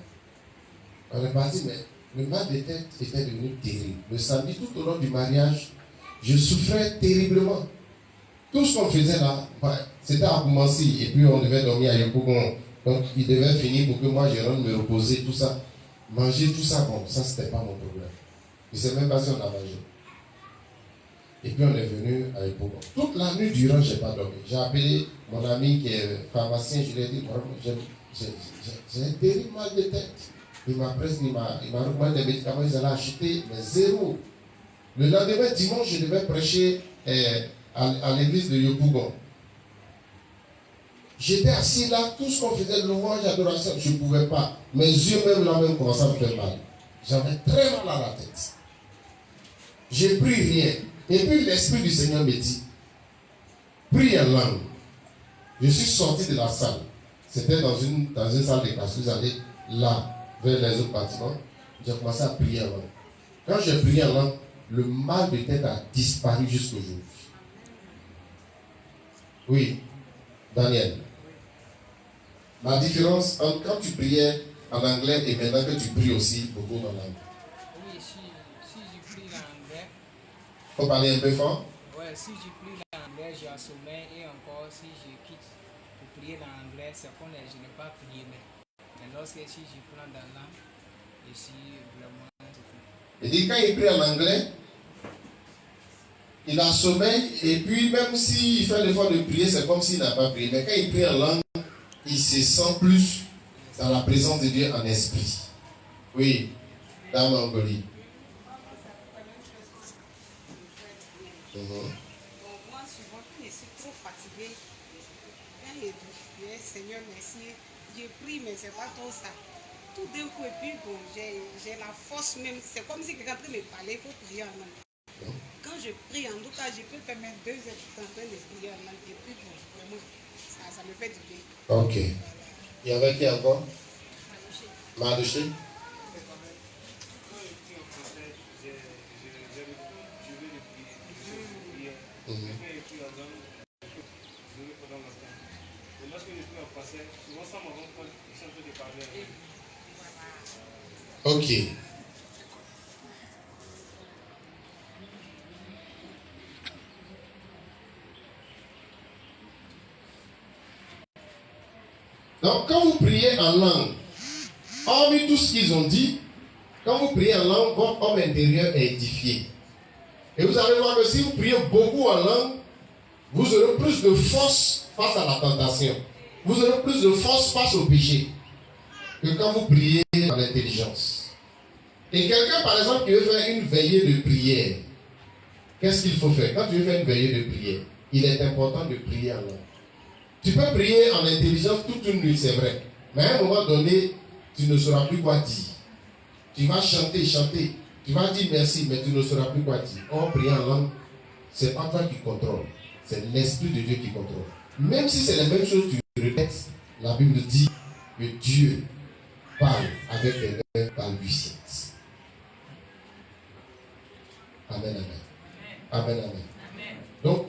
On est parti, mais le mal de tête était devenu terrible. Le samedi, tout au long du mariage, je souffrais terriblement. Tout ce qu'on faisait là, c'était à Koumassi, et puis on devait dormir à Yopougon. Donc il devait finir pour que moi je rentre me reposer, tout ça. Manger, tout ça, bon, ça c'était pas mon problème. Je ne sais même pas si on a mangé. Et puis on est venu à Yopougon. Toute la nuit durant, je n'ai pas dormi. J'ai appelé mon ami qui est pharmacien, je lui ai dit, j'ai un terrible mal de tête. Il m'a recommandé des médicaments, ils allaient acheter, mais zéro. Le lendemain, dimanche, je devais prêcher à l'église de Yopougon. J'étais assis là, tout ce qu'on faisait de louange, d'adoration, je ne pouvais pas. Mes yeux même là même commençaient à me faire mal. J'avais très mal à la tête. J'ai pris rien. Et puis l'Esprit du Seigneur me dit, prie en langue. Je suis sorti de la salle. C'était dans une salle de classe. Vous allez là, vers les autres bâtiments. J'ai commencé à prier en langue. Quand j'ai prié en langue, le mal de tête a disparu jusqu'aujourd'hui. Oui, Daniel. La différence entre quand tu priais en anglais et maintenant que tu pries aussi beaucoup en langue. Oui, si je prie l'anglais. Faut parler un peu fort? Ouais, si je prie l'anglais, j'ai un sommeil et encore si je quitte pour prier l'anglais, c'est comme je n'ai pas prié. Mais lorsque si je prends dans la langue, je suis vraiment. Il dit quand il prie en anglais, il a sommeil et puis même s'il fait l'effort de prier, c'est comme s'il n'a pas prié. Mais quand il prie en langue, il se sent plus dans la présence de Dieu en esprit. Oui, dans Mongolie. Bon, moi, souvent, quand je suis trop fatiguée, quand je dis, Seigneur, merci, je prie, mais ce n'est pas trop ça. Tout d'un coup, et puis bon, j'ai la force même. C'est comme si quelqu'un peut me parler, il faut prier en langue. Quand je prie, en tout cas, je peux faire même 2 heures en train de prier en langue. Et puis, bon, vraiment, ça me fait du bien. Ok. Il y avait qui encore? Madouché. Ok. Donc, quand vous priez en langue, hormis tout ce qu'ils ont dit, quand vous priez en langue, votre homme intérieur est édifié. Et vous allez voir que si vous priez beaucoup en langue, vous aurez plus de force face à la tentation. Vous aurez plus de force face au péché que quand vous priez en intelligence. Et quelqu'un, par exemple, qui veut faire une veillée de prière, qu'est-ce qu'il faut faire? Quand tu veux faire une veillée de prière, il est important de prier en langue. Tu peux prier en intelligence toute une nuit, c'est vrai. Mais à un moment donné, tu ne sauras plus quoi dire. Tu vas chanter, tu vas dire merci, mais tu ne sauras plus quoi dire. En priant en langue, ce n'est pas toi qui contrôle, c'est l'Esprit de Dieu qui contrôle. Même si c'est la même chose, tu répètes, la Bible dit que Dieu parle avec des lèvres balbutiantes. Amen, amen. Amen, amen. Donc,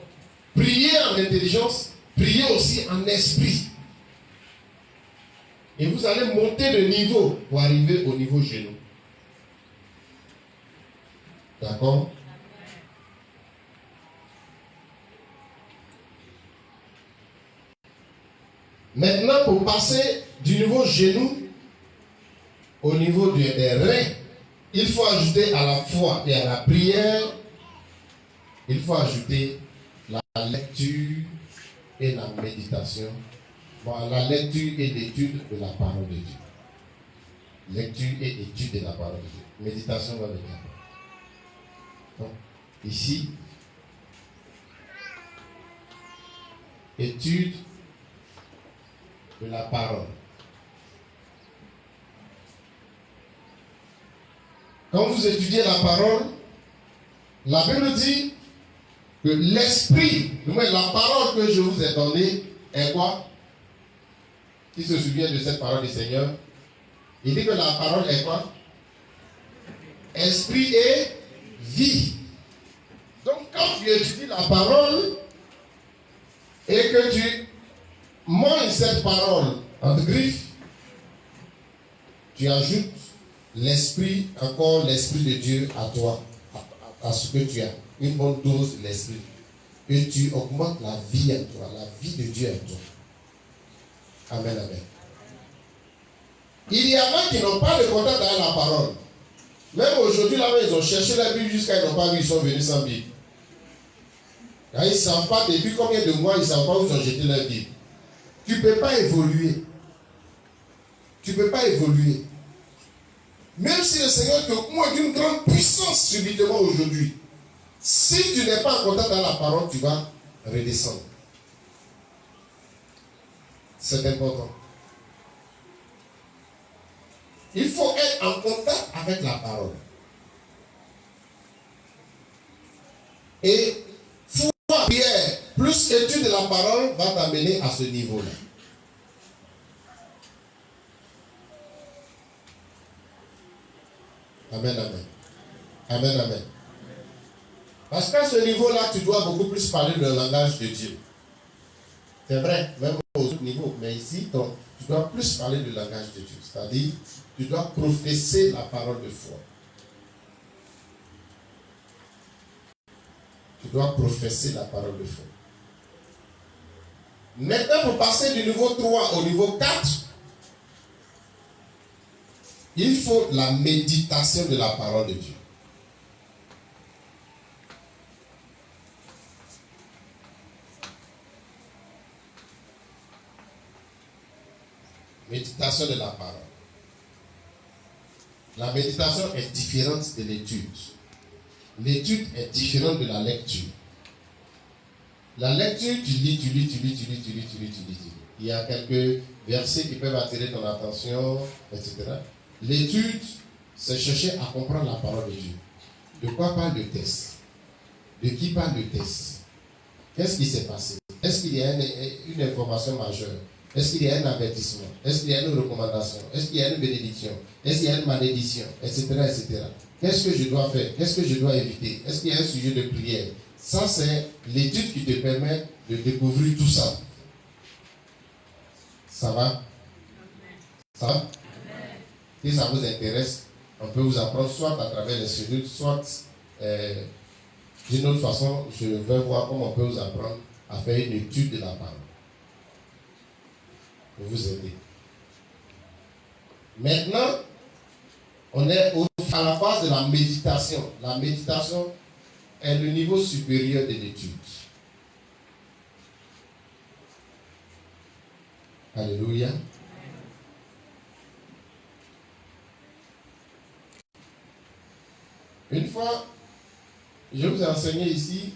priez en intelligence, priez aussi en esprit. Et vous allez monter de niveau pour arriver au niveau genou. D'accord? Maintenant, pour passer du niveau genou au niveau des reins, il faut ajouter à la foi et à la prière, il faut ajouter la lecture et la méditation. Bon, la lecture et l'étude de la parole de Dieu. Lecture et étude de la parole de Dieu. Méditation va venir. Donc, ici, étude de la parole. Quand vous étudiez la parole, la Bible dit que l'esprit, la parole que je vous ai donnée est quoi? Qui se souvient de cette parole du Seigneur? Il dit que la parole est quoi? Esprit et vie. Donc quand tu étudies la parole et que tu manges cette parole entre griffes, tu ajoutes l'esprit, encore l'esprit de Dieu à toi, à ce que tu as. Une bonne dose de l'esprit. Et tu augmentes la vie en toi, la vie de Dieu en toi. Amen, amen. Il y en a qui n'ont pas de contact avec la parole. Même aujourd'hui, là, ils ont cherché la Bible jusqu'à ils n'ont pas vu, ils sont venus sans Bible. Là, ils ne savent pas depuis combien de mois, ils ne savent pas où ils ont jeté leur Bible. Tu ne peux pas évoluer. Tu ne peux pas évoluer. Même si le Seigneur te montre d'une grande puissance subitement aujourd'hui, si tu n'es pas en contact avec la parole, tu vas redescendre. C'est important. Il faut être en contact avec la parole. Et foi, prière, plus étude de la parole va t'amener à ce niveau-là. Amen, amen. Amen, amen. Parce qu'à ce niveau-là, tu dois beaucoup plus parler le langage de Dieu. C'est vrai, même aux autres niveaux. Mais ici, tu dois plus parler du langage de Dieu. C'est-à-dire, tu dois professer la parole de foi. Tu dois professer la parole de foi. Maintenant, pour passer du niveau 3 au niveau 4, il faut la méditation de la parole de Dieu. Méditation de la parole. La méditation est différente de l'étude. L'étude est différente de la lecture. La lecture, tu lis. Il y a quelques versets qui peuvent attirer ton attention, etc. L'étude, c'est chercher à comprendre la parole de Dieu. De quoi parle le texte? De qui parle le test? Qu'est-ce qui s'est passé? Est-ce qu'il y a une information majeure? Est-ce qu'il y a un avertissement? Est-ce qu'il y a une recommandation? Est-ce qu'il y a une bénédiction? Est-ce qu'il y a une malédiction? Etc. etc. Qu'est-ce que je dois faire? Qu'est-ce que je dois éviter? Est-ce qu'il y a un sujet de prière? Ça, c'est l'étude qui te permet de découvrir tout ça. Ça va? Ça va? Si ça vous intéresse, on peut vous apprendre soit à travers les cellules, soit d'une autre façon, je vais voir comment on peut vous apprendre à faire une étude de la parole. Pour vous aider. Maintenant, on est à la phase de la méditation. La méditation est le niveau supérieur de l'étude. Alléluia. Une fois, je vous ai enseigné ici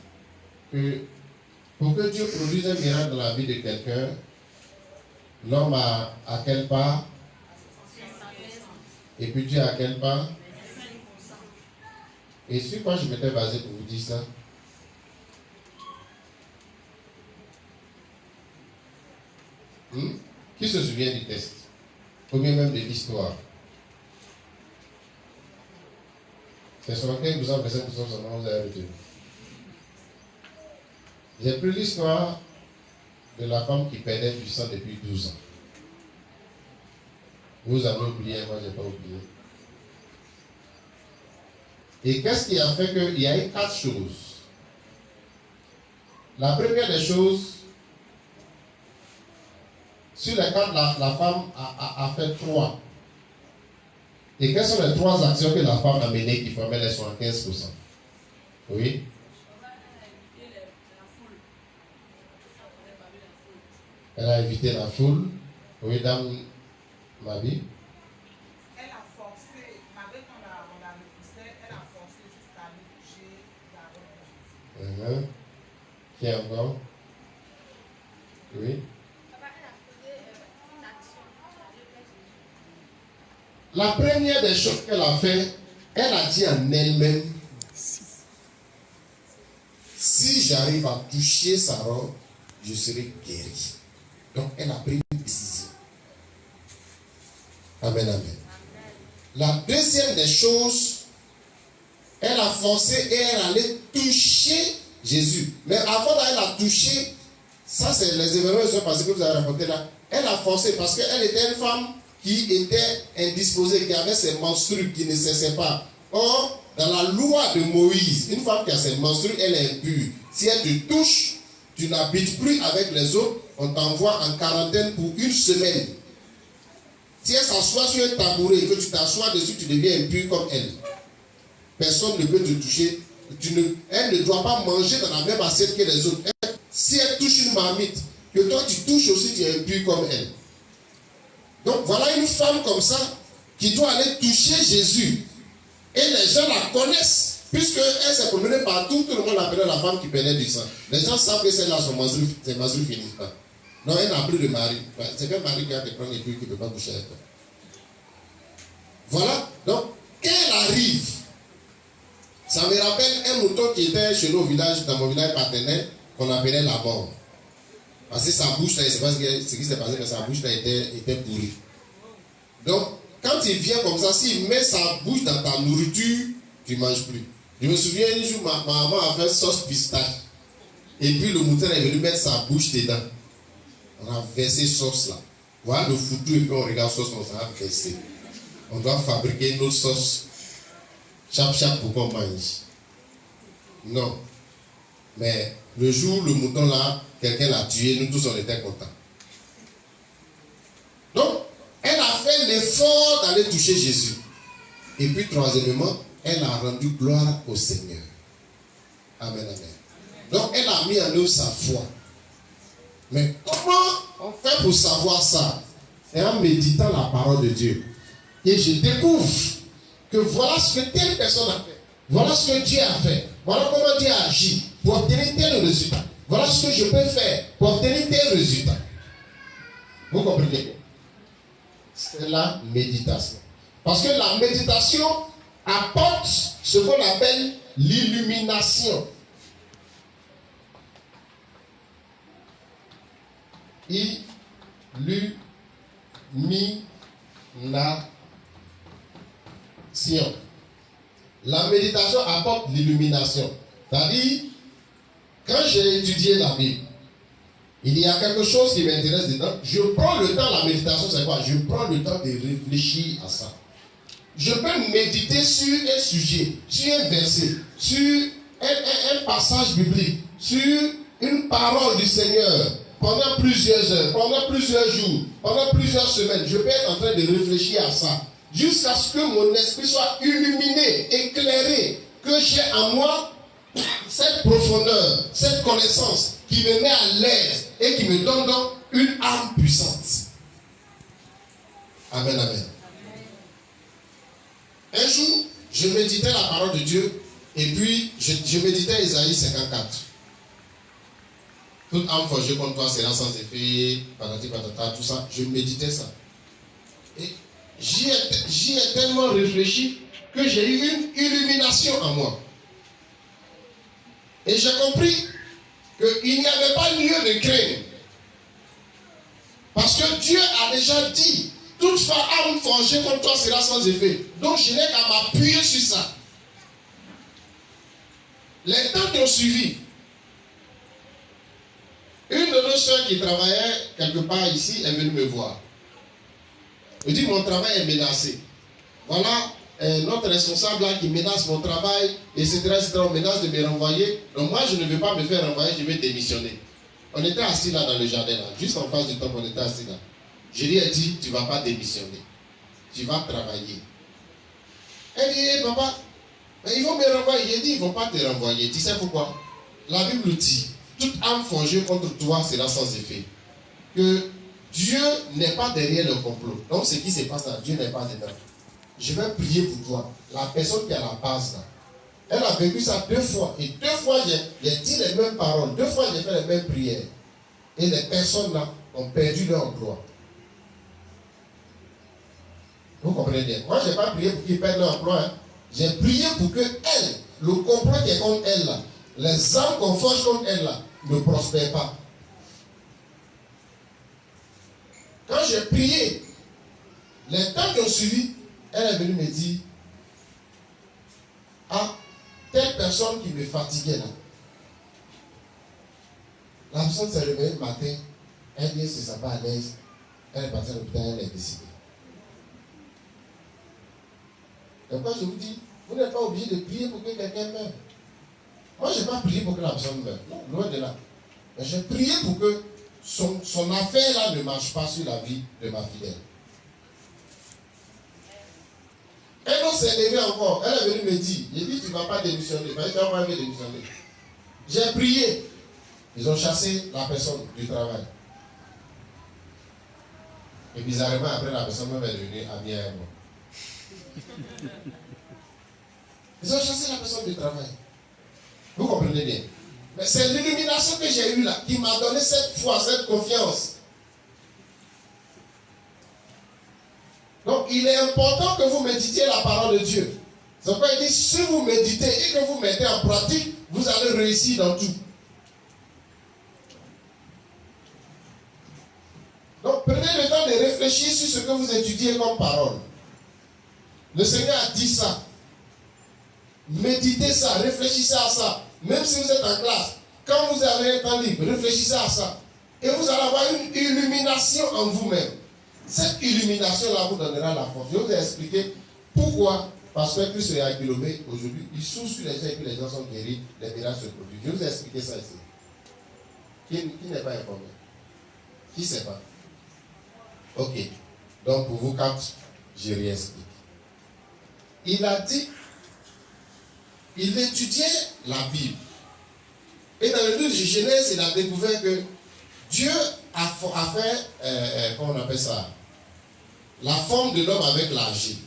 que pour que Dieu produise un miracle dans la vie de quelqu'un, l'homme a à quelle part? Et puis Dieu à quelle part? Et sur quoi je m'étais basé pour vous dire ça? Qui se souvient du test? Ou bien même de l'histoire? C'est sur lequel vous en verset pour son nom, vous avez retenu. J'ai pris l'histoire de la femme qui perdait du sang depuis 12 ans. Vous avez oublié, moi je n'ai pas oublié. Et qu'est-ce qui a fait qu'il y a eu 4 choses? La première des choses, sur les 4, la femme a fait 3. Et quelles sont les 3 actions que la femme a menées qui formaient les 75%? Oui? Elle a évité la foule. Oui, dame Mabi. Elle a forcé, malgré qu'on la repoussée, elle a forcé jusqu'à lui toucher la robe de Jésus. Qui encore? Oui. La première des choses qu'elle a fait, elle a dit en elle-même, si j'arrive à toucher sa robe, je serai guéri. Donc elle a pris une décision. Amen, amen. La deuxième des choses, elle a forcé et elle allait toucher Jésus. Mais avant d'aller la toucher, ça c'est les événements qui sont passés que vous avez raconté là. Elle a forcé parce qu'elle était une femme qui était indisposée, qui avait ses menstrues, qui ne cessaient pas. Or, dans la loi de Moïse, une femme qui a ses menstrues, elle est impure. Si elle te touche, tu n'habites plus avec les autres, on t'envoie en quarantaine pour 1 semaine. Si elle s'assoit sur un tabouret et que tu t'assois dessus, tu deviens impur comme elle. Personne ne peut te toucher. Elle ne doit pas manger dans la même assiette que les autres. Si elle touche une marmite, que toi tu touches aussi, tu es impur comme elle. Donc voilà une femme comme ça qui doit aller toucher Jésus. Et les gens la connaissent. Puisqu'elle s'est promenée partout, tout le monde l'appelait la femme qui perdait du sang. Les gens savent que celle-là, ses menstrues finissent pas. Non, elle n'a plus de mari. C'est qu'un mari qui a te prendre et puis qui ne peut pas coucher avec toi. Voilà. Donc, quand elle arrive, ça me rappelle un mouton qui était chez nous au village, dans mon village paternel, qu'on appelait la mort. Parce que sa bouche, là, je ne sais pas ce qui s'est passé, mais sa bouche là était pourrie. Donc, quand il vient comme ça, s'il met sa bouche dans ta nourriture, tu ne manges plus. Je me souviens un jour, ma maman a fait sauce pistache. Et puis le mouton est venu mettre sa bouche dedans. On a versé sauce là. Voilà le foutu et puis on regarde sauce, on s'en a versé. On doit fabriquer une autre sauce. Chap pour qu'on mange. Non. Mais le jour où le mouton là, quelqu'un l'a tué, nous tous on était contents. Donc, elle a fait l'effort d'aller toucher Jésus. Et puis troisièmement, elle a rendu gloire au Seigneur. Amen, amen. Donc, elle a mis en œuvre sa foi. Mais comment on fait pour savoir ça? C'est en méditant la parole de Dieu. Et je découvre que voilà ce que telle personne a fait. Voilà ce que Dieu a fait. Voilà comment Dieu a agi pour obtenir tel résultat. Voilà ce que je peux faire pour obtenir tel résultat. Vous comprenez? C'est la méditation. Parce que la méditation apporte ce qu'on appelle l'illumination. Illumination. La méditation apporte l'illumination. C'est-à-dire, quand j'ai étudié la Bible, il y a quelque chose qui m'intéresse dedans. Je prends le temps, la méditation, c'est quoi? Je prends le temps de réfléchir à ça. Je peux méditer sur un sujet, sur un verset, sur un passage biblique, sur une parole du Seigneur pendant plusieurs heures, pendant plusieurs jours, pendant plusieurs semaines. Je peux être en train de réfléchir à ça jusqu'à ce que mon esprit soit illuminé, éclairé, que j'ai en moi cette profondeur, cette connaissance qui me met à l'aise et qui me donne donc une âme puissante. Amen, amen. Un jour, je méditais la parole de Dieu et puis je méditais Isaïe 54. Toute âme forgée contre toi sera sans effet, patati patata, tout ça. Je méditais ça. Et j'y ai tellement réfléchi que j'ai eu une illumination en moi. Et j'ai compris qu'il n'y avait pas lieu de craindre. Parce que Dieu a déjà dit, toute âme forgée contre toi sera sans effet. Donc je n'ai qu'à m'appuyer sur ça. Les temps qui ont suivi, une de nos soeurs qui travaillait quelque part ici est venue me voir. Elle dit, mon travail est menacé. Voilà notre responsable là qui menace mon travail, etc., on menace de me renvoyer. Donc moi, je ne veux pas me faire renvoyer, je vais démissionner. On était assis là dans le jardin, là, juste en face du temple, on était assis là. Je lui ai dit, tu ne vas pas démissionner. Tu vas travailler. Elle dit, hey, papa, mais ils vont me renvoyer. J'ai dit, ils ne vont pas te renvoyer. Tu sais pourquoi? La Bible dit, toute âme forgée contre toi sera sans effet. Que Dieu n'est pas derrière le complot. Donc ce qui se passe là, Dieu n'est pas dedans. Je vais prier pour toi. La personne qui est à la base là, elle a vécu ça 2 fois. Et 2 fois, j'ai dit les mêmes paroles. 2 fois, j'ai fait les mêmes prières. Et les personnes là ont perdu leur emploi. Vous comprenez bien? Moi, je n'ai pas prié pour qu'ils perdent leur emploi. Hein. J'ai prié pour que elle, le complot qui est contre elle là, les âmes qu'on forge contre elle là, ne prospèrent pas. Quand j'ai prié, les temps qui ont suivi, elle est venue me dire, ah, telle personne qui me fatiguait là, la personne s'est réveillée le matin, elle dit, c'est ça pas à l'aise, elle est partie à l'hôpital, elle est décédée. Donc quand je vous dis, vous n'êtes pas obligé de prier pour que quelqu'un meure. Moi, je n'ai pas prié pour que la personne meure. Non, loin de là. Mais j'ai prié pour que son affaire là ne marche pas sur la vie de ma fidèle. Elle s'est levée encore. Elle est venue me dire, j'ai dit, tu ne vas pas démissionner. Mais elle va démissionner. J'ai prié. Ils ont chassé la personne du travail. Et bizarrement, après, la personne même est devenue amie avec moi. Ils ont chassé la personne du travail. Vous comprenez bien. Mais c'est l'illumination que j'ai eue là qui m'a donné cette foi, cette confiance. Donc il est important que vous méditiez la parole de Dieu. C'est pourquoi il dit, si vous méditez et que vous mettez en pratique, vous allez réussir dans tout. Donc prenez le temps de réfléchir sur ce que vous étudiez comme parole. Le Seigneur a dit ça. Méditez ça, réfléchissez à ça. Même si vous êtes en classe, quand vous avez un temps libre, réfléchissez à ça. Et vous allez avoir une illumination en vous-même. Cette illumination-là vous donnera la force. Je vais vous expliquer pourquoi. Parce que Christ est acclamé aujourd'hui. Il souffle sur les gens et que les gens sont guéris, les miracles se produisent. Je vais vous expliquer ça ici. Qui n'est pas informé? Qui ne sait pas? Ok. Donc pour vous quatre, je réexplique. Il a dit, il étudiait la Bible. Et dans le livre de Genèse, il a découvert que Dieu a fait, comment on appelle ça, la forme de l'homme avec l'argile.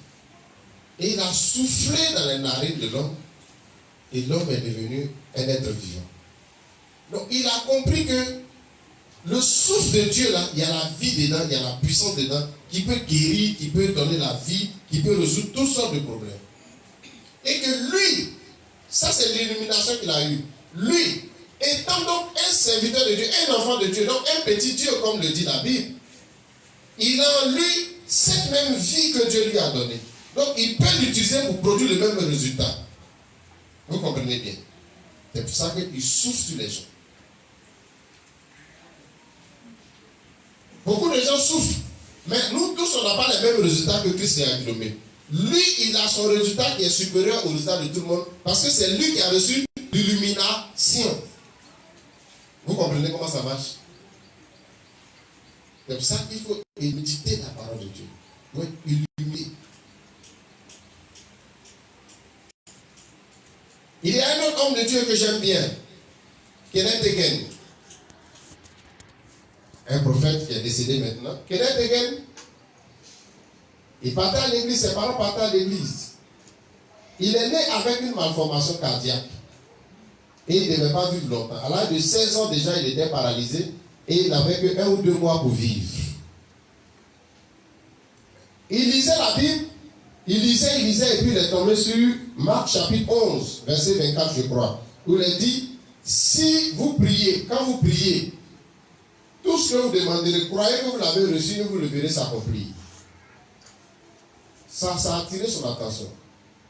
Et il a soufflé dans les narines de l'homme. Et l'homme est devenu un être vivant. Donc il a compris que le souffle de Dieu là, il y a la vie dedans, il y a la puissance dedans, qui peut guérir, qui peut donner la vie, qui peut résoudre toutes sortes de problèmes. Et que lui, ça c'est l'illumination qu'il a eue. Lui Étant donc un serviteur de Dieu, un enfant de Dieu, donc un petit Dieu comme le dit la Bible, il a en lui cette même vie que Dieu lui a donnée. Donc il peut l'utiliser pour produire le même résultat. Vous comprenez bien. C'est pour ça qu'il souffre sur les gens. Beaucoup de gens souffrent. Mais nous tous, on n'a pas les mêmes résultats que Christ et Aguilomé. Lui, il a son résultat qui est supérieur au résultat de tout le monde parce que c'est lui qui a reçu l'illumination. Vous comprenez comment ça marche? C'est pour ça qu'il faut méditer la parole de Dieu. Il faut être illuminé. Il y a un autre homme de Dieu que j'aime bien, Kenneth Hagin. Un prophète qui est décédé maintenant. Kenneth Hagin, il partait à l'église, ses parents partaient à l'église. Il est né avec une malformation cardiaque. Et il ne devait pas vivre longtemps. À l'âge de 16 ans déjà, il était paralysé. Et il n'avait que 1 ou 2 mois pour vivre. Il lisait la Bible. Il lisait, et puis il est tombé sur Marc chapitre 11, verset 24, je crois. Où il est dit, si vous priez, quand vous priez, tout ce que vous demanderez, croyez que vous l'avez reçu, vous le verrez s'accomplir. Ça a attiré son attention.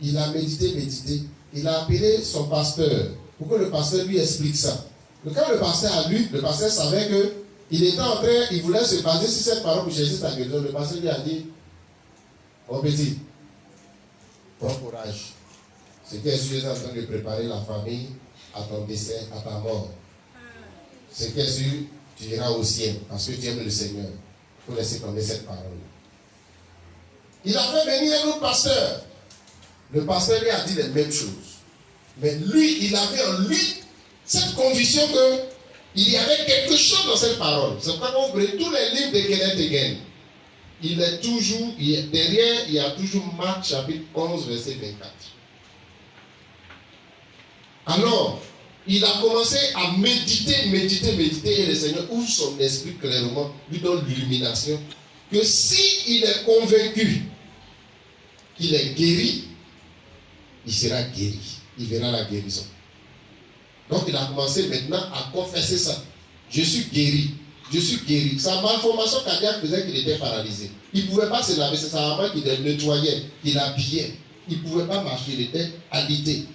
Il a médité. Il a appelé son pasteur pour que le pasteur lui explique ça. Donc, quand le pasteur a lu, le pasteur savait que il voulait se baser sur cette parole pour chercher sa guérison. Le pasteur lui a dit, mon petit, bon courage. Ce qui est sûr, tu es en train de préparer la famille à ton décès, à ta mort. Ce qui est sûr, tu iras au ciel parce que tu aimes le Seigneur. Il faut laisser tomber cette parole. Il a fait venir un autre pasteur. Le pasteur lui a dit les mêmes choses. Mais lui, il avait en lui cette conviction qu'il y avait quelque chose dans cette parole. C'est pourquoi on prenait tous les livres de Kenneth Hagin. Derrière, il y a toujours Marc chapitre 11, verset 24. Alors, il a commencé à méditer, et le Seigneur ouvre son esprit clairement, lui donne l'illumination, que s'il est convaincu qu'il est guéri, il sera guéri. Il verra la guérison. Donc il a commencé maintenant à confesser ça. Je suis guéri. Sa malformation cardiaque faisait qu'il était paralysé. Il ne pouvait pas se laver. C'est sa maman qui le nettoyait, qui l'habillait. Il ne pouvait pas marcher, il était alité.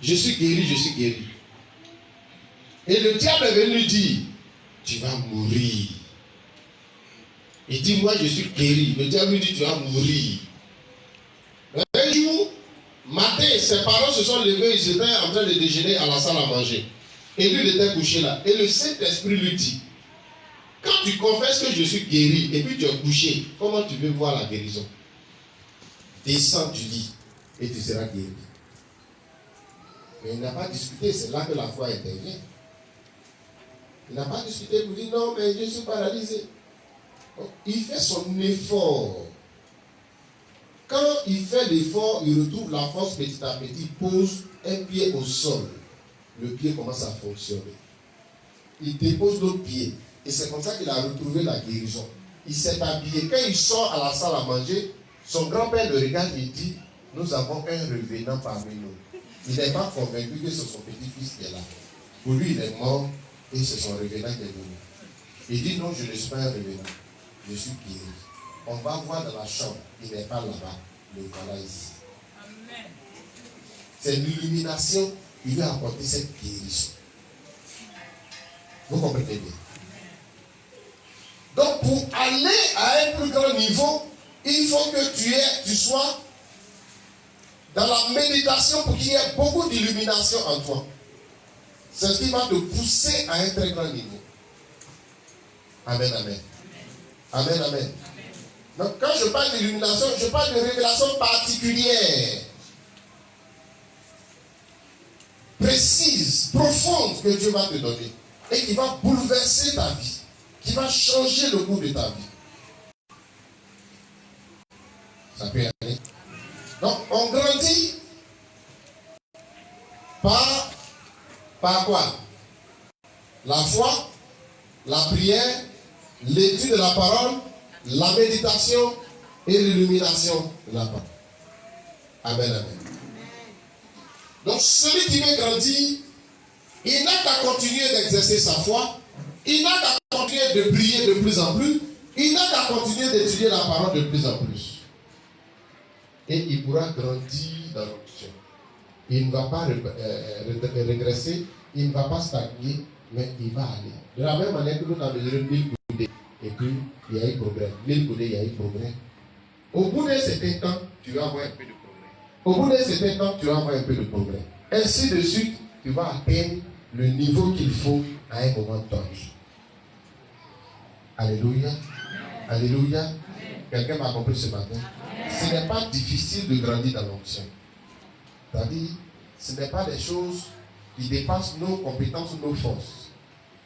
Je suis guéri. Et le diable est venu lui dire, tu vas mourir. Il dit, moi je suis guéri. Le diable lui dit, tu vas mourir. Un jour, matin, ses parents se sont levés, ils étaient en train de déjeuner à la salle à manger. Et lui, il était couché là. Et le Saint-Esprit lui dit, quand tu confesses que je suis guéri et puis tu es couché, comment tu veux voir la guérison? Descends du lit et tu seras guéri. Mais il n'a pas discuté, c'est là que la foi intervient. Il n'a pas discuté pour dire non, mais je suis paralysé. Donc, il fait son effort. Quand il fait l'effort, il retrouve la force petit à petit, il pose un pied au sol. Le pied commence à fonctionner. Il dépose l'autre pied. Et c'est comme ça qu'il a retrouvé la guérison. Il s'est habillé. Quand il sort à la salle à manger, son grand-père le regarde et dit, nous avons un revenant parmi nous. Il n'est pas convaincu que c'est son petit-fils qui est là. Pour lui, il est mort et c'est son revenant qui est venu. Il dit, non, je ne suis pas un revenant. Je suis guéri. On va voir dans la chambre. Il n'est pas là-bas. Le voilà ici. Amen. C'est l'illumination qui lui a apporté cette guérison. Vous comprenez bien? Donc, pour aller à un plus grand niveau, il faut que tu sois dans la méditation pour qu'il y ait beaucoup d'illumination en toi. C'est ce qui va te pousser à un très grand niveau. Amen, amen. Amen, amen. Donc, quand je parle d'illumination, je parle de révélation particulière, précise, profonde que Dieu va te donner et qui va bouleverser ta vie, qui va changer le cours de ta vie. Ça peut aller. Donc, on grandit par quoi? La foi, la prière, l'étude de la parole, la méditation et l'illumination de la parole. Amen, amen. Donc, celui qui veut grandir Il n'a qu'à continuer d'exercer sa foi. Il n'a qu'à continuer de prier de plus en plus. Il n'a qu'à continuer d'étudier la parole de plus en plus. Et il pourra grandir dans l'onction. Il ne va pas régresser, il ne va pas stagner, mais il va aller. De la même manière que nous avons mesuré 1000 coudées, et puis il y a eu progrès. 1000 coudées, il y a eu progrès. Au bout d'un certain temps, tu vas avoir un peu de progrès. Au bout d'un certain temps, tu vas avoir un peu de progrès. Ainsi de suite, tu vas atteindre le niveau qu'il faut à un moment donné. Alléluia. Alléluia. Quelqu'un m'a compris ce matin. Ce n'est pas difficile de grandir dans l'onction. C'est-à-dire, ce n'est pas des choses qui dépassent nos compétences ou nos forces.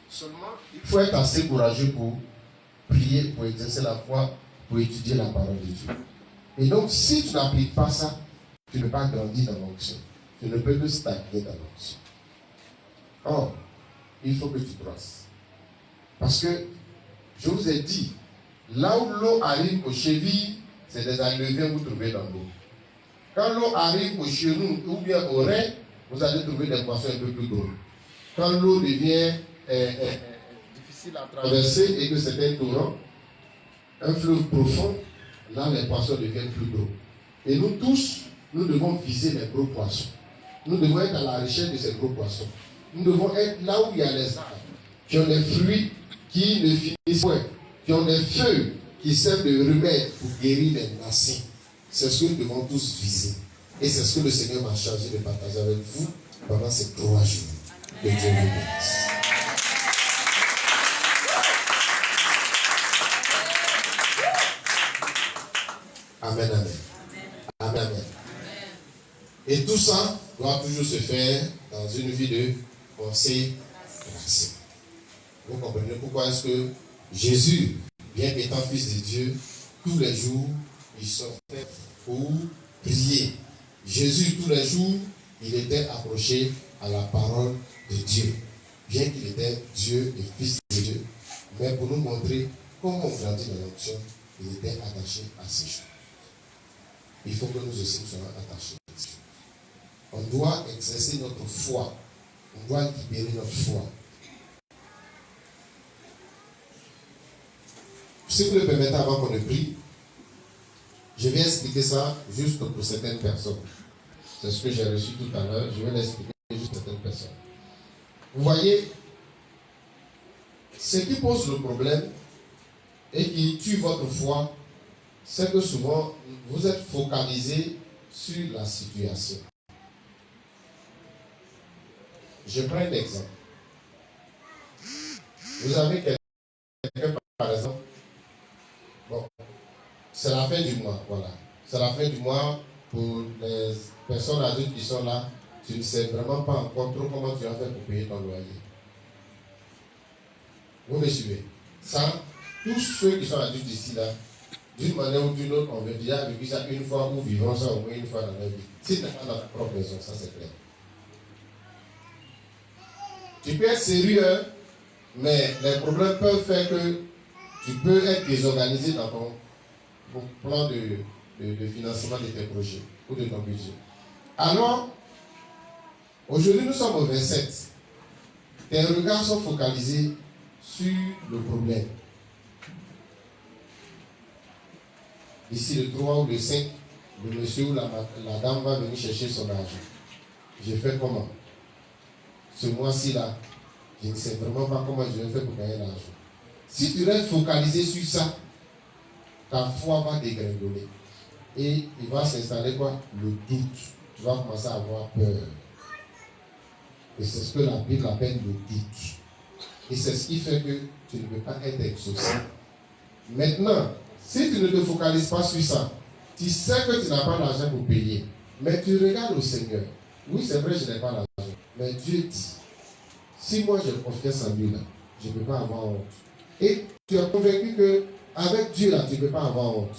Seulement, il faut être assez courageux pour prier, pour exercer la foi, pour étudier la parole de Dieu. Et donc, si tu n'appliques pas ça, tu ne peux pas grandir dans l'onction. Tu ne peux que stagner dans l'onction. Or, il faut que tu brosses. Parce que, je vous ai dit, là où l'eau arrive aux chevilles, c'est des enlevés que vous trouvez dans l'eau. Quand l'eau arrive aux genoux ou bien aux reins, vous allez trouver des poissons un peu plus gros. Quand l'eau devient difficile à traverser et que c'est un torrent, un fleuve profond, là les poissons deviennent plus gros. Et nous tous, nous devons viser les gros poissons. Nous devons être à la recherche de ces gros poissons. Nous devons être là où il y a les arbres, qui ont des fruits qui ne finissent point, qui ont des feuilles qui servent de remède pour guérir les nations. C'est ce que nous devons tous viser. Et c'est ce que le Seigneur m'a chargé de partager avec vous pendant ces 3 jours. Que Dieu vous bénisse. Amen, amen. Amen, amen. Et tout ça doit toujours se faire dans une vie de consécration. Vous comprenez pourquoi est-ce que Jésus, bien qu'étant fils de Dieu, tous les jours, il sortait pour prier. Jésus, tous les jours, il était approché à la parole de Dieu. Bien qu'il était Dieu et fils de Dieu, mais pour nous montrer comment on grandit dans l'onction, il était attaché à ces choses. Il faut que nous aussi nous soyons attachés à ces choses. On doit exercer notre foi. On doit libérer notre foi. Si vous le permettez, avant qu'on ne prie, je vais expliquer ça juste pour certaines personnes. C'est ce que j'ai reçu tout à l'heure. Je vais l'expliquer juste pour certaines personnes. Vous voyez, ce qui pose le problème et qui tue votre foi, c'est que souvent, vous êtes focalisé sur la situation. Je prends un exemple. Vous avez quelqu'un, par exemple, bon, c'est la fin du mois, voilà. C'est la fin du mois pour les personnes adultes qui sont là. Tu ne sais vraiment pas encore trop comment tu vas faire pour payer ton loyer. Vous me suivez? Ça, tous ceux qui sont adultes ici, là, d'une manière ou d'une autre, on veut déjà vécu ça une fois ou vivons ça au moins une fois dans la vie. Si tu n'es pas dans ta propre maison, ça c'est clair. Tu peux être sérieux, mais les problèmes peuvent faire que tu peux être désorganisé dans ton plan de financement de tes projets ou de ton budget. Alors, aujourd'hui nous sommes au 27. Tes regards sont focalisés sur le problème. D'ici le 3 ou le 5, le monsieur ou la dame va venir chercher son argent. Je fais comment? Ce mois-ci là, je ne sais vraiment pas comment je vais faire pour gagner l'argent. Si tu restes focalisé sur ça, ta foi va dégringoler. Et il va s'installer quoi? Le doute. Tu vas commencer à avoir peur. Et c'est ce que la Bible appelle le doute. Et c'est ce qui fait que tu ne peux pas être exaucé. Maintenant, si tu ne te focalises pas sur ça, tu sais que tu n'as pas l'argent pour payer. Mais tu regardes au Seigneur. Oui, c'est vrai, je n'ai pas l'argent. Mais Dieu dit, si moi j'ai confiance en lui là, je ne peux pas avoir honte. Et tu es convaincu qu'avec Dieu là, tu ne peux pas avoir honte.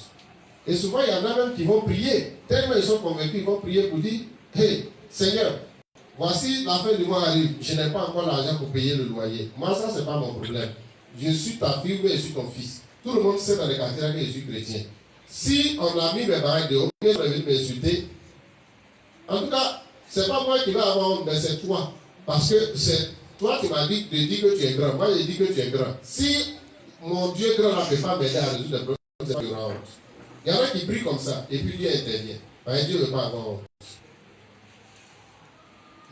Et souvent, il y en a même qui vont prier. Tellement ils sont convaincus, ils vont prier pour dire, hey, Seigneur, voici la fin du mois arrive, je n'ai pas encore l'argent pour payer le loyer. Moi, ça, ce n'est pas mon problème. Je suis ta fille ou je suis ton fils. Tout le monde sait dans les quartiers que je suis chrétien. Si on a mis mes baraques dehors, on est venu m'insulter. En tout cas, ce n'est pas moi qui vais avoir honte, mais c'est toi. Parce que c'est toi qui m'as dit de dire que tu es grand. Moi, j'ai dit que tu es grand. Si mon Dieu grand ne peut pas m'aider à résoudre les problèmes, c'est pas grand. Il y en a qui prient comme ça, et puis Dieu intervient. Dieu ne veut pas avoir honte.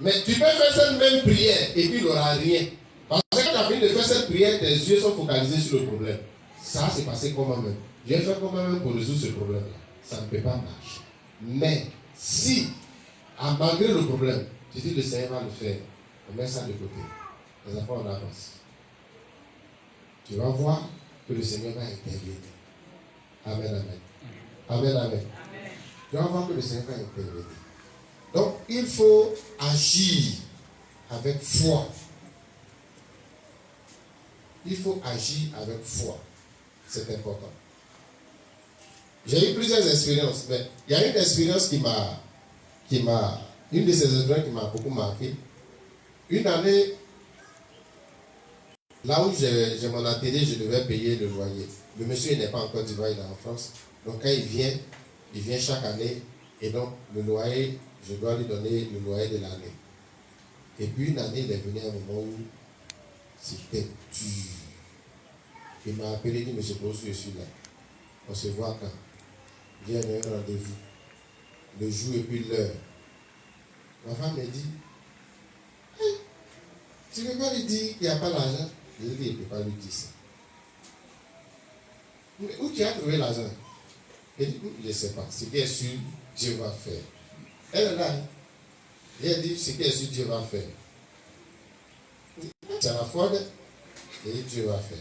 Mais tu peux faire cette même prière, et puis il n'aura rien. Parce que quand tu as fini de faire cette prière, tes yeux sont focalisés sur le problème. Ça, c'est passé comment même. J'ai fait comment même pour résoudre ce problème-là. Ça ne peut pas marcher. Mais si, malgré le problème, tu dis le Seigneur va le faire, on met ça de côté. Les enfants, on avance. Tu vas voir que le Seigneur va intervenir. Amen, amen. Amen, amen. Tu vas voir que le Seigneur va intervenir. Donc, il faut agir avec foi. Il faut agir avec foi. C'est important. J'ai eu plusieurs expériences, mais il y a une expérience une de ces expériences qui m'a beaucoup marqué. Une année, là où j'ai mon atelier, je devais payer le loyer. Le monsieur n'est pas en Côte d'Ivoire, il est en France. Donc quand il vient chaque année, et donc le loyer, je dois lui donner le loyer de l'année. Et puis une année, il est venu à un moment où c'était dur. Il m'a appelé, il dit, monsieur Bossou, je suis là. On se voit quand? Viens à un rendez-vous. Le jour et puis l'heure. Ma femme me dit, hey, tu ne peux pas lui dire qu'il n'y a pas l'argent? Je lui ai dit, il ne peut pas lui dire ça. Mais où tu as trouvé l'argent? Elle dit, je ne sais pas. Ce qui est sûr, Dieu va faire. Elle est là. Elle dit, ce qui est sûr, Dieu va faire. Tu as la foi, et Dieu va faire.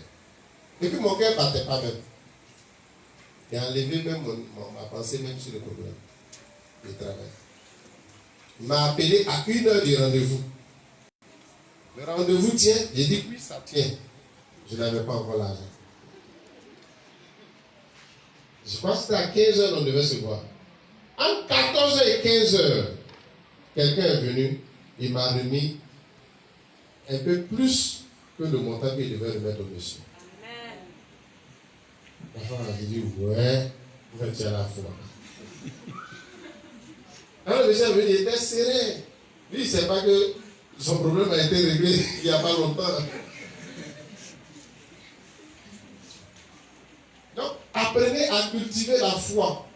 Et puis mon cœur ne battait pas même. Il a enlevé même ma pensée même sur le problème. Le travail. Il m'a appelé à 1 heure du rendez-vous. Le rendez-vous tient. J'ai dit oui, ça tient. Je n'avais pas encore l'argent. Je pense que c'était à 15 heures on devait se voir. Entre 14 h et 15 h, quelqu'un est venu. Il m'a remis un peu plus que le montant qu'il devait remettre au monsieur. La femme a dit, ouais, vous faites à la foi. Alors le monsieur est venu, il était serré. Lui, il ne sait pas que son problème a été réglé il n'y a pas longtemps. Donc, apprenez à cultiver la foi.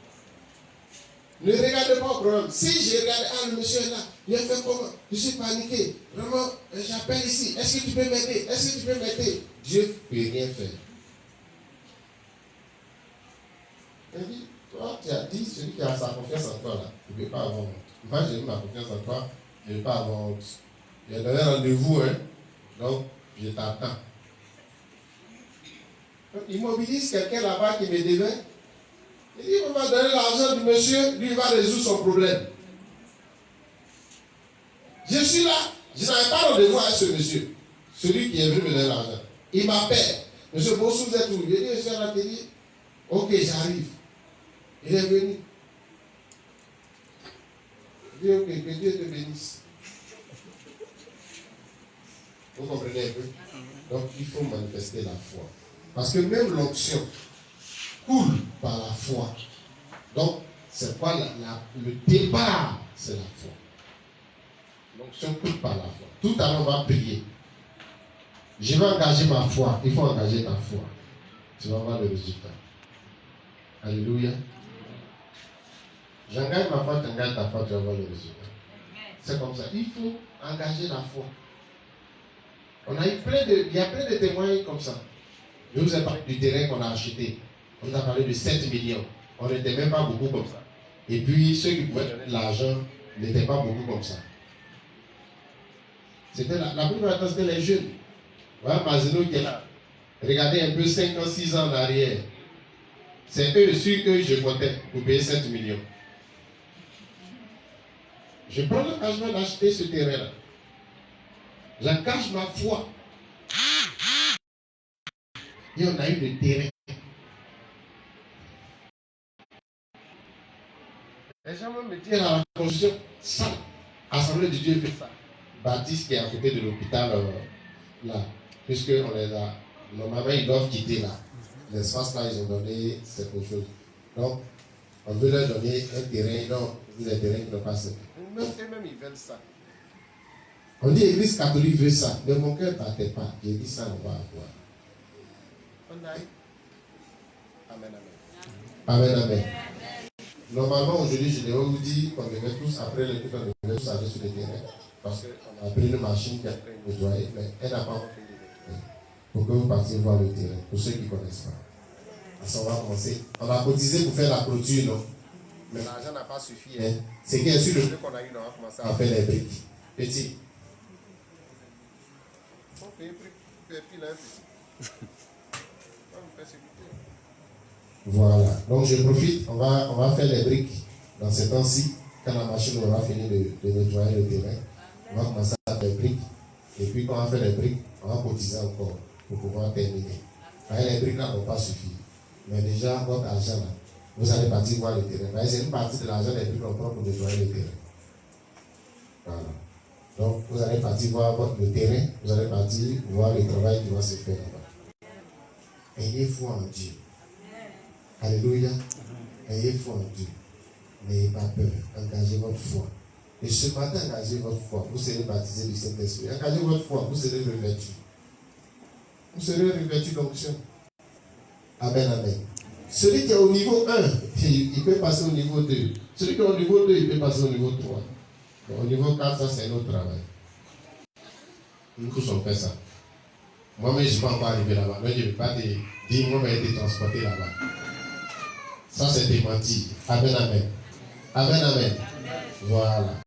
Ne regardez pas au problème. Si j'ai regardé, le monsieur est là, il a fait comment? Je suis paniqué. Vraiment, j'appelle ici. Est-ce que tu peux m'aider? Est-ce que tu peux m'aider? Dieu ne peut rien faire. Il dit, toi, tu as dit, celui qui a sa confiance en toi, là, il ne peut pas avoir honte. Moi, j'ai mis ma confiance en toi, je ne peux pas avoir honte. J'ai donné rendez-vous, hein, donc je t'attends. Il mobilise quelqu'un là-bas qui me devait. Il dit, on va donner l'argent du monsieur, lui, il va résoudre son problème. Je suis là, je n'avais pas rendez-vous avec ce monsieur, celui qui est venu me donner l'argent. Il m'appelle, monsieur Bossou, vous êtes où? Il dit, je suis à l'atelier. Ok, j'arrive. Il est venu. Il dit, ok, que Dieu te bénisse. Vous comprenez un peu? Donc, il faut manifester la foi. Parce que même l'onction coule par la foi. Donc, c'est quoi le départ? C'est la foi. L'onction coule par la foi. Tout à l'heure, on va prier. Je vais engager ma foi. Il faut engager ta foi. Tu vas voir le résultat. Alléluia. J'engage ma foi, tu engages ta foi, tu vas voir le résultat. C'est comme ça. Il faut engager la foi. Il y a plein de témoignages comme ça. Je vous ai parlé du terrain qu'on a acheté. On nous a parlé de 7 millions. On n'était même pas beaucoup comme ça. Et puis, ceux qui pouvaient donner de l'argent n'étaient pas beaucoup comme ça. C'était la plupart du temps, c'était les jeunes. Voilà Mazino qui est là. Regardez un peu 5 ans, 6 ans en arrière. C'est eux sur eux je comptais pour payer 7 millions. Je prends l'engagement d'acheter ce terrain-là. J'engage ma foi. Et on a eu le terrain. Les gens vont me dire à la construction, ça, Assemblée de Dieu fait ça. Baptiste qui est à côté de l'hôpital, là, puisqu'on les a, normalement ils doivent quitter là. L'espace là, ils ont donné quelque chose. Donc, on veut leur donner un terrain, non, des terrains qui n'ont pas ça. Même ils veulent ça. On dit l'église catholique veut ça, mais mon cœur ne battait pas. J'ai dit ça, on va avoir. On aille. Amen, amen. Amen, amen. Normalement, aujourd'hui, je devais vous dire qu'on devait tous, après le culte, on devait tous aller sur le terrain. Parce qu'on a pris une machine qui a fait une nettoyer, mais elle n'a pas encore fait de nettoyer. Pour que vous partiez voir le terrain, pour ceux qui ne connaissent pas. Alors, on va commencer. On va cotiser pour faire la clôture, non? Mais l'argent n'a pas suffi. Hein? C'est bien sûr le jeu qu'on a eu, on va commencer à faire les briques. Petit. On paye puis là, petit. Voilà. Donc je profite, on va faire les briques dans ce temps-ci. Quand la machine aura fini de nettoyer le terrain, on va commencer à faire les briques. Et puis quand on va faire les briques, on va cotiser encore pour pouvoir terminer. Les briques là ne vont pas suffire. Mais déjà, votre argent là, vous allez partir voir le terrain. C'est une partie de l'argent des briques qu'on prend pour nettoyer le terrain. Voilà. Donc vous allez partir voir le terrain, vous allez partir voir le travail qui va se faire là-bas. Ayez foi en Dieu. Alléluia. Ayez foi en Dieu. N'ayez pas peur. Engagez votre foi. Et ce matin, engagez votre foi. Vous serez baptisé du Saint-Esprit. Engagez votre foi. Vous serez revêtus. Vous serez revêtus d'onction. Amen, amen. Celui qui est au niveau 1, il peut passer au niveau 2. Celui qui est au niveau 2, il peut passer au niveau 3. Au niveau 4, ça c'est un autre travail. Nous tous on fait ça. Moi-même, je ne suis pas encore arrivé là-bas. Mais je ne vais pas te dire, moi, j'ai été transporté là-bas. Ça, c'est démenti. Amen, amen. Amen, amen. Voilà.